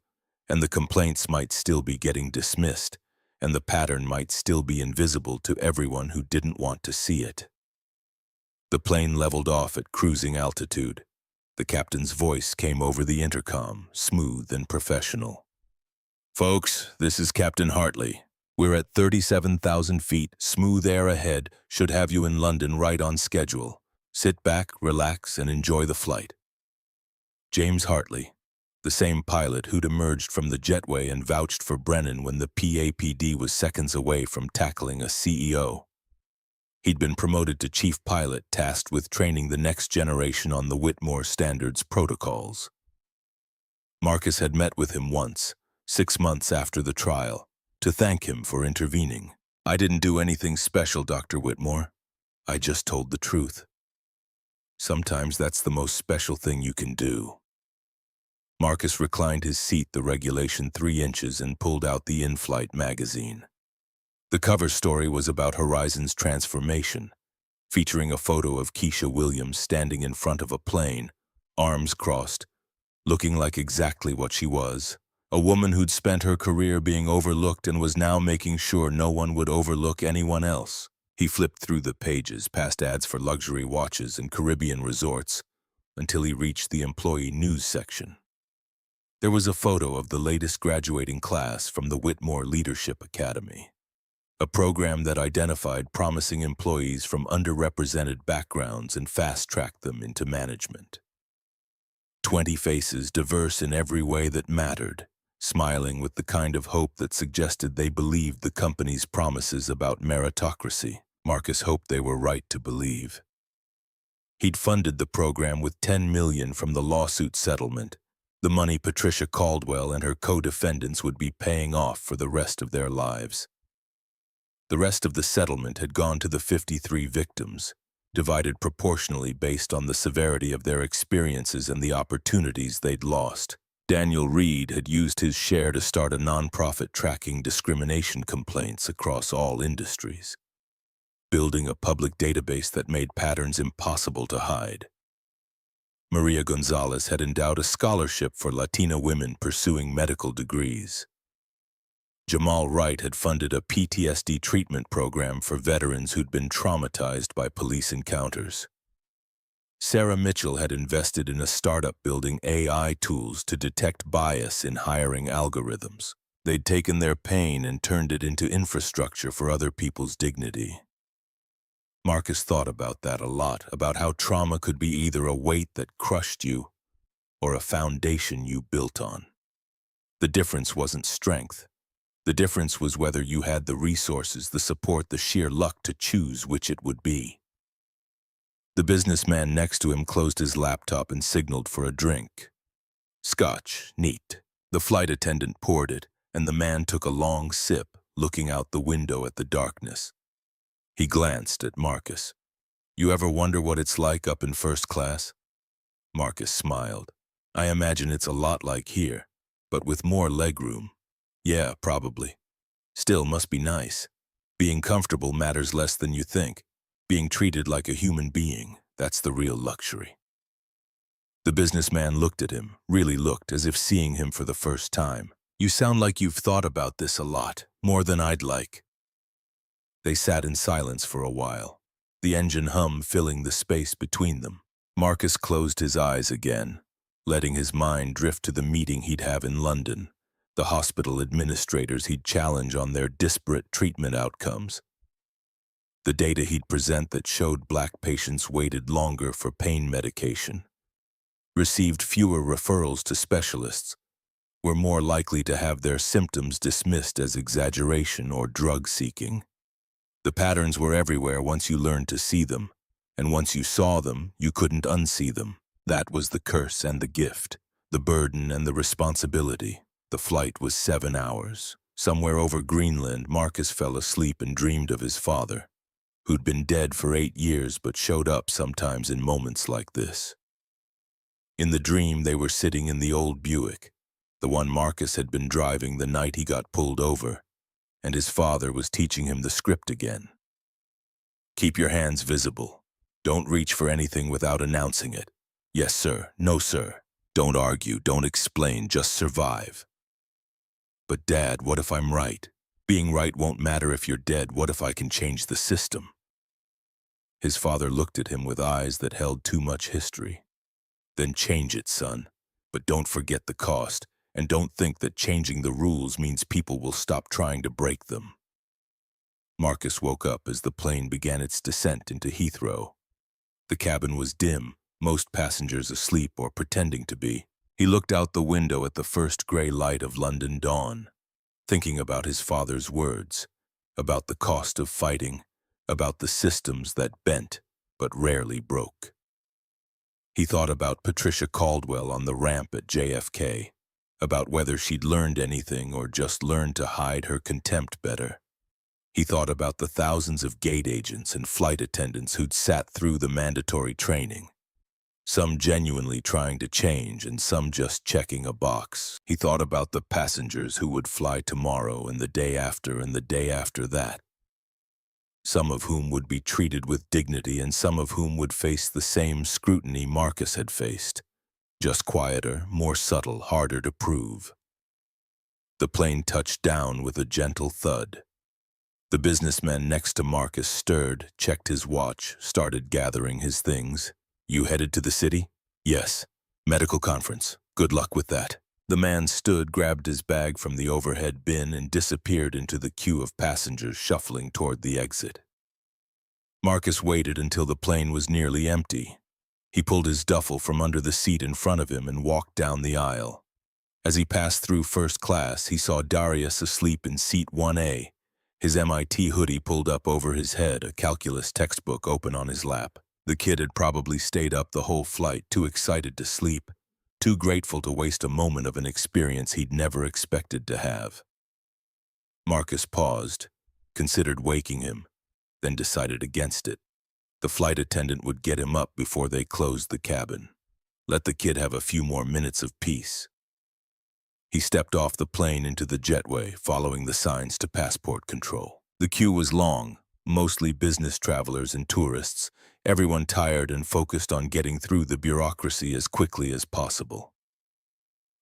and the complaints might still be getting dismissed, and the pattern might still be invisible to everyone who didn't want to see it. The plane leveled off at cruising altitude. The captain's voice came over the intercom, smooth and professional. Folks, this is Captain Hartley. We're at 37,000 feet, smooth air ahead, should have you in London right on schedule. Sit back, relax, and enjoy the flight. James Hartley, the same pilot who'd emerged from the jetway and vouched for Brennan when the PAPD was seconds away from tackling a CEO. He'd been promoted to chief pilot, tasked with training the next generation on the Whitmore Standards protocols. Marcus had met with him once, 6 months after the trial, to thank him for intervening. I didn't do anything special, Dr. Whitmore. I just told the truth. Sometimes that's the most special thing you can do. Marcus reclined his seat the regulation 3 inches and pulled out the in-flight magazine. The cover story was about Horizon's transformation, featuring a photo of Keisha Williams standing in front of a plane, arms crossed, looking like exactly what she was, a woman who'd spent her career being overlooked and was now making sure no one would overlook anyone else. He flipped through the pages, past ads for luxury watches and Caribbean resorts, until he reached the employee news section. There was a photo of the latest graduating class from the Whitmore Leadership Academy, a program that identified promising employees from underrepresented backgrounds and fast-tracked them into management. 20 faces diverse in every way that mattered, smiling with the kind of hope that suggested they believed the company's promises about meritocracy. Marcus hoped they were right to believe. He'd funded the program with $10 million from the lawsuit settlement, the money Patricia Caldwell and her co-defendants would be paying off for the rest of their lives. The rest of the settlement had gone to the 53 victims, divided proportionally based on the severity of their experiences and the opportunities they'd lost. Daniel Reed had used his share to start a nonprofit tracking discrimination complaints across all industries, building a public database that made patterns impossible to hide. Maria Gonzalez had endowed a scholarship for Latina women pursuing medical degrees. Jamal Wright had funded a PTSD treatment program for veterans who'd been traumatized by police encounters. Sarah Mitchell had invested in a startup building AI tools to detect bias in hiring algorithms. They'd taken their pain and turned it into infrastructure for other people's dignity. Marcus thought about that a lot, about how trauma could be either a weight that crushed you or a foundation you built on. The difference wasn't strength. The difference was whether you had the resources, the support, the sheer luck to choose which it would be. The businessman next to him closed his laptop and signaled for a drink. Scotch, neat. The flight attendant poured it, and the man took a long sip, looking out the window at the darkness. He glanced at Marcus. "You ever wonder what it's like up in first class?" Marcus smiled. "I imagine it's a lot like here, but with more legroom." "Yeah, probably. Still, must be nice. Being comfortable matters less than you think. Being treated like a human being, that's the real luxury." The businessman looked at him, really looked, as if seeing him for the first time. "You sound like you've thought about this a lot, more than I'd like." They sat in silence for a while, the engine hum filling the space between them. Marcus closed his eyes again, letting his mind drift to the meeting he'd have in London, the hospital administrators he'd challenge on their disparate treatment outcomes, the data he'd present that showed Black patients waited longer for pain medication, received fewer referrals to specialists, were more likely to have their symptoms dismissed as exaggeration or drug-seeking. The patterns were everywhere once you learned to see them, and once you saw them, you couldn't unsee them. That was the curse and the gift, the burden and the responsibility. The flight was 7 hours. Somewhere over Greenland, Marcus fell asleep and dreamed of his father, who'd been dead for 8 years but showed up sometimes in moments like this. In the dream, they were sitting in the old Buick, the one Marcus had been driving the night he got pulled over, and his father was teaching him the script again. "Keep your hands visible. Don't reach for anything without announcing it. Yes, sir. No, sir. Don't argue. Don't explain. Just survive." "But Dad, what if I'm right? Being right won't matter if you're dead. What if I can change the system?" His father looked at him with eyes that held too much history. "Then change it, son. But don't forget the cost, and don't think that changing the rules means people will stop trying to break them." Marcus woke up as the plane began its descent into Heathrow. The cabin was dim, most passengers asleep or pretending to be. He looked out the window at the first gray light of London dawn, thinking about his father's words, about the cost of fighting, about the systems that bent but rarely broke. He thought about Patricia Caldwell on the ramp at JFK, about whether she'd learned anything or just learned to hide her contempt better. He thought about the thousands of gate agents and flight attendants who'd sat through the mandatory training, some genuinely trying to change and some just checking a box. He thought about the passengers who would fly tomorrow and the day after and the day after that, some of whom would be treated with dignity and some of whom would face the same scrutiny Marcus had faced, just quieter, more subtle, harder to prove. The plane touched down with a gentle thud. The businessman next to Marcus stirred, checked his watch, started gathering his things. "You headed to the city?" "Yes. Medical conference. Good luck with that." The man stood, grabbed his bag from the overhead bin, and disappeared into the queue of passengers shuffling toward the exit. Marcus waited until the plane was nearly empty. He pulled his duffel from under the seat in front of him and walked down the aisle. As he passed through first class, he saw Darius asleep in seat 1A, his MIT hoodie pulled up over his head, a calculus textbook open on his lap. The kid had probably stayed up the whole flight, too excited to sleep, too grateful to waste a moment of an experience he'd never expected to have. Marcus paused, considered waking him, then decided against it. The flight attendant would get him up before they closed the cabin. Let the kid have a few more minutes of peace. He stepped off the plane into the jetway, following the signs to passport control. The queue was long, mostly business travelers and tourists, everyone tired and focused on getting through the bureaucracy as quickly as possible.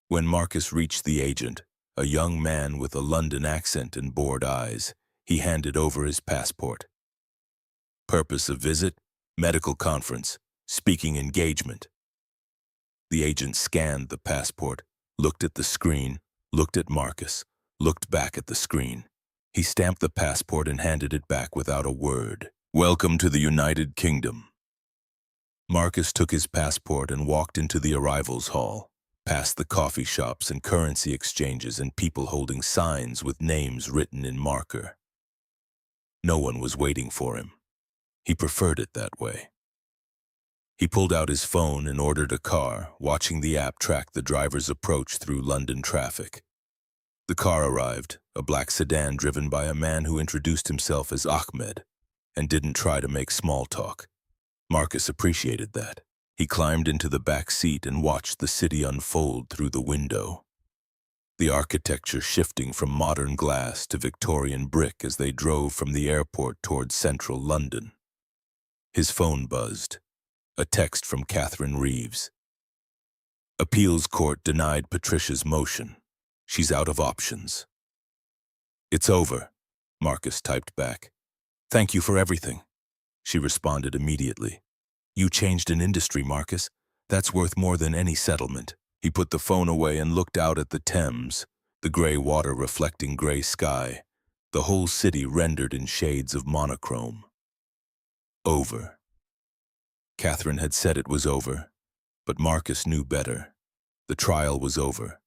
When Marcus reached the agent, a young man with a London accent and bored eyes, he handed over his passport. Purpose of visit? Medical conference. Speaking engagement. The agent scanned the passport, looked at the screen, looked at Marcus, looked back at the screen. He stamped the passport and handed it back without a word. Welcome to the United Kingdom. Marcus took his passport and walked into the arrivals hall, past the coffee shops and currency exchanges and people holding signs with names written in marker. No one was waiting for him. He preferred it that way. He pulled out his phone and ordered a car, watching the app track the driver's approach through London traffic. The car arrived, a black sedan driven by a man who introduced himself as Ahmed and didn't try to make small talk. Marcus appreciated that. He climbed into the back seat and watched the city unfold through the window. The architecture shifting from modern glass to Victorian brick as they drove from the airport towards central London. His phone buzzed. A text from Catherine Reeves. Appeals court denied Patricia's motion. She's out of options. It's over, Marcus typed back. Thank you for everything, she responded immediately. You changed an industry, Marcus. That's worth more than any settlement. He put the phone away and looked out at the Thames, the gray water reflecting gray sky, the whole city rendered in shades of monochrome. Over. Catherine had said it was over, but Marcus knew better. The trial was over.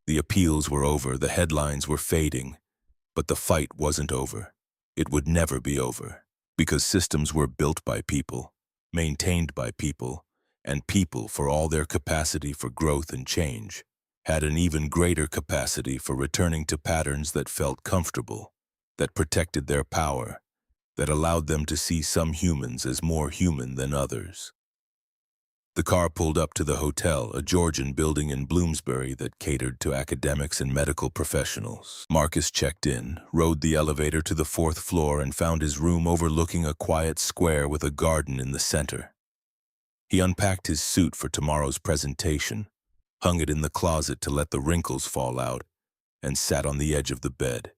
The appeals were over, the headlines were fading, but the fight wasn't over. It would never be over, because systems were built by people, maintained by people, and people, for all their capacity for growth and change, had an even greater capacity for returning to patterns that felt comfortable, that protected their power, that allowed them to see some humans as more human than others. The car pulled up to the hotel, a Georgian building in Bloomsbury that catered to academics and medical professionals. Marcus checked in, rode the elevator to the 4th floor and found his room overlooking a quiet square with a garden in the center. He unpacked his suit for tomorrow's presentation, hung it in the closet to let the wrinkles fall out, and sat on the edge of the bed.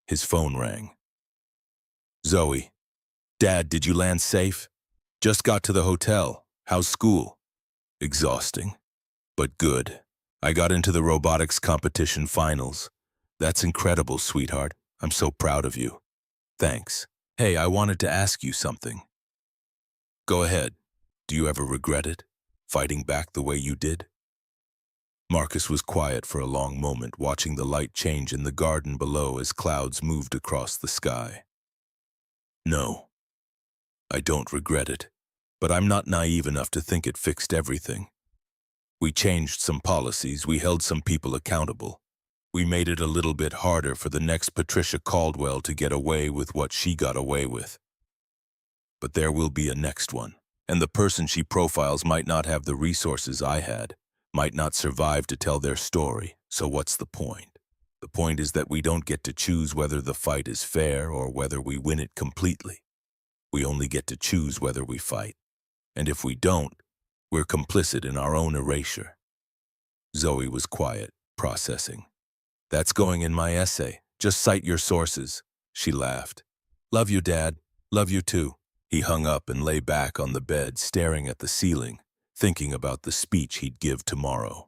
His phone rang. Zoe. Dad, did you land safe? Just got to the hotel. How's school? Exhausting, but good. I got into the robotics competition finals. That's incredible, sweetheart. I'm so proud of you. Thanks. Hey, I wanted to ask you something. Go ahead. Do you ever regret it? Fighting back the way you did? Marcus was quiet for a long moment, watching the light change in the garden below as clouds moved across the sky. No, I don't regret it, but I'm not naive enough to think it fixed everything. We changed some policies, we held some people accountable. We made it a little bit harder for the next Patricia Caldwell to get away with what she got away with. But there will be a next one, and the person she profiles might not have the resources I had, might not survive to tell their story, so what's the point? The point is that we don't get to choose whether the fight is fair or whether we win it completely. We only get to choose whether we fight. And if we don't, we're complicit in our own erasure. Zoe was quiet, processing. That's going in my essay. Just cite your sources. She laughed. Love you, Dad. Love you too. He hung up and lay back on the bed, staring at the ceiling, thinking about the speech he'd give tomorrow.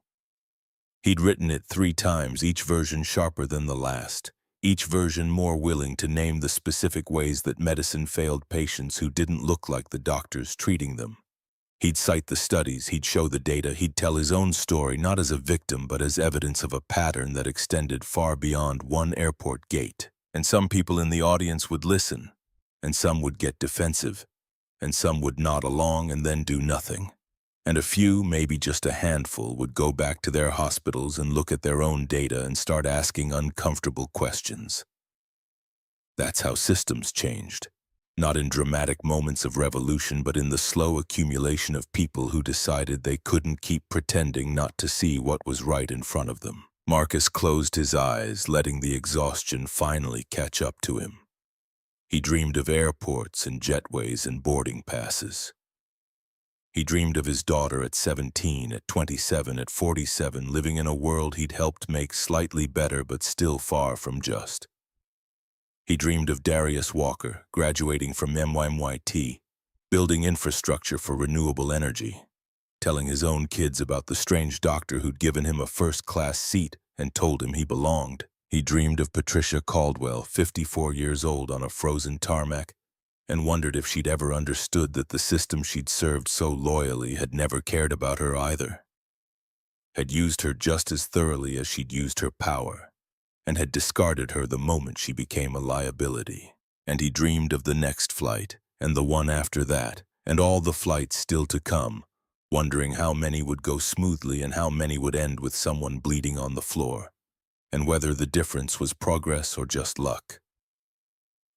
He'd written it 3 times, each version sharper than the last, each version more willing to name the specific ways that medicine failed patients who didn't look like the doctors treating them. He'd cite the studies, he'd show the data, he'd tell his own story not as a victim but as evidence of a pattern that extended far beyond one airport gate. And some people in the audience would listen, and some would get defensive, and some would nod along and then do nothing. And a few, maybe just a handful, would go back to their hospitals and look at their own data and start asking uncomfortable questions. That's how systems changed. Not in dramatic moments of revolution, but in the slow accumulation of people who decided they couldn't keep pretending not to see what was right in front of them. Marcus closed his eyes, letting the exhaustion finally catch up to him. He dreamed of airports and jetways and boarding passes. He dreamed of his daughter at 17, at 27, at 47, living in a world he'd helped make slightly better but still far from just. He dreamed of Darius Walker, graduating from MYMYT, building infrastructure for renewable energy, telling his own kids about the strange doctor who'd given him a first-class seat and told him he belonged. He dreamed of Patricia Caldwell, 54 years old, on a frozen tarmac, and wondered if she'd ever understood that the system she'd served so loyally had never cared about her either, had used her just as thoroughly as she'd used her power, and had discarded her the moment she became a liability. And he dreamed of the next flight, and the one after that, and all the flights still to come, wondering how many would go smoothly and how many would end with someone bleeding on the floor, and whether the difference was progress or just luck.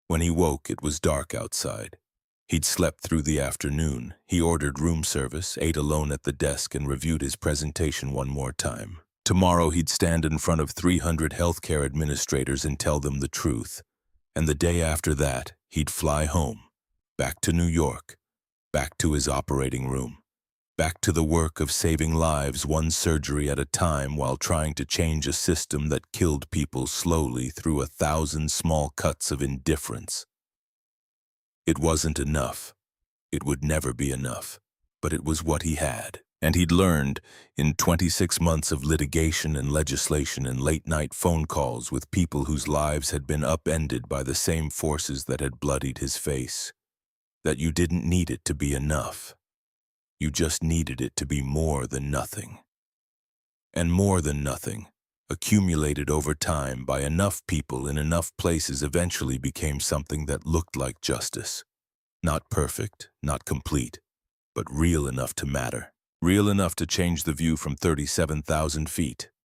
When he woke, it was dark outside. He'd slept through the afternoon. He ordered room service, ate alone at the desk, and reviewed his presentation one more time. Tomorrow he'd stand in front of 300 healthcare administrators and tell them the truth. And the day after that, he'd fly home, back to New York, back to his operating room, back to the work of saving lives one surgery at a time while trying to change a system that killed people slowly through 1,000 small cuts of indifference. It wasn't enough. It would never be enough. But it was what he had. And he'd learned, in 26 months of litigation and legislation and late-night phone calls with people whose lives had been upended by the same forces that had bloodied his face, that you didn't need it to be enough. You just needed it to be more than nothing. And more than nothing, accumulated over time by enough people in enough places, eventually became something that looked like justice. Not perfect, not complete, but real enough to matter. Real enough to change the view from 37,000 feet.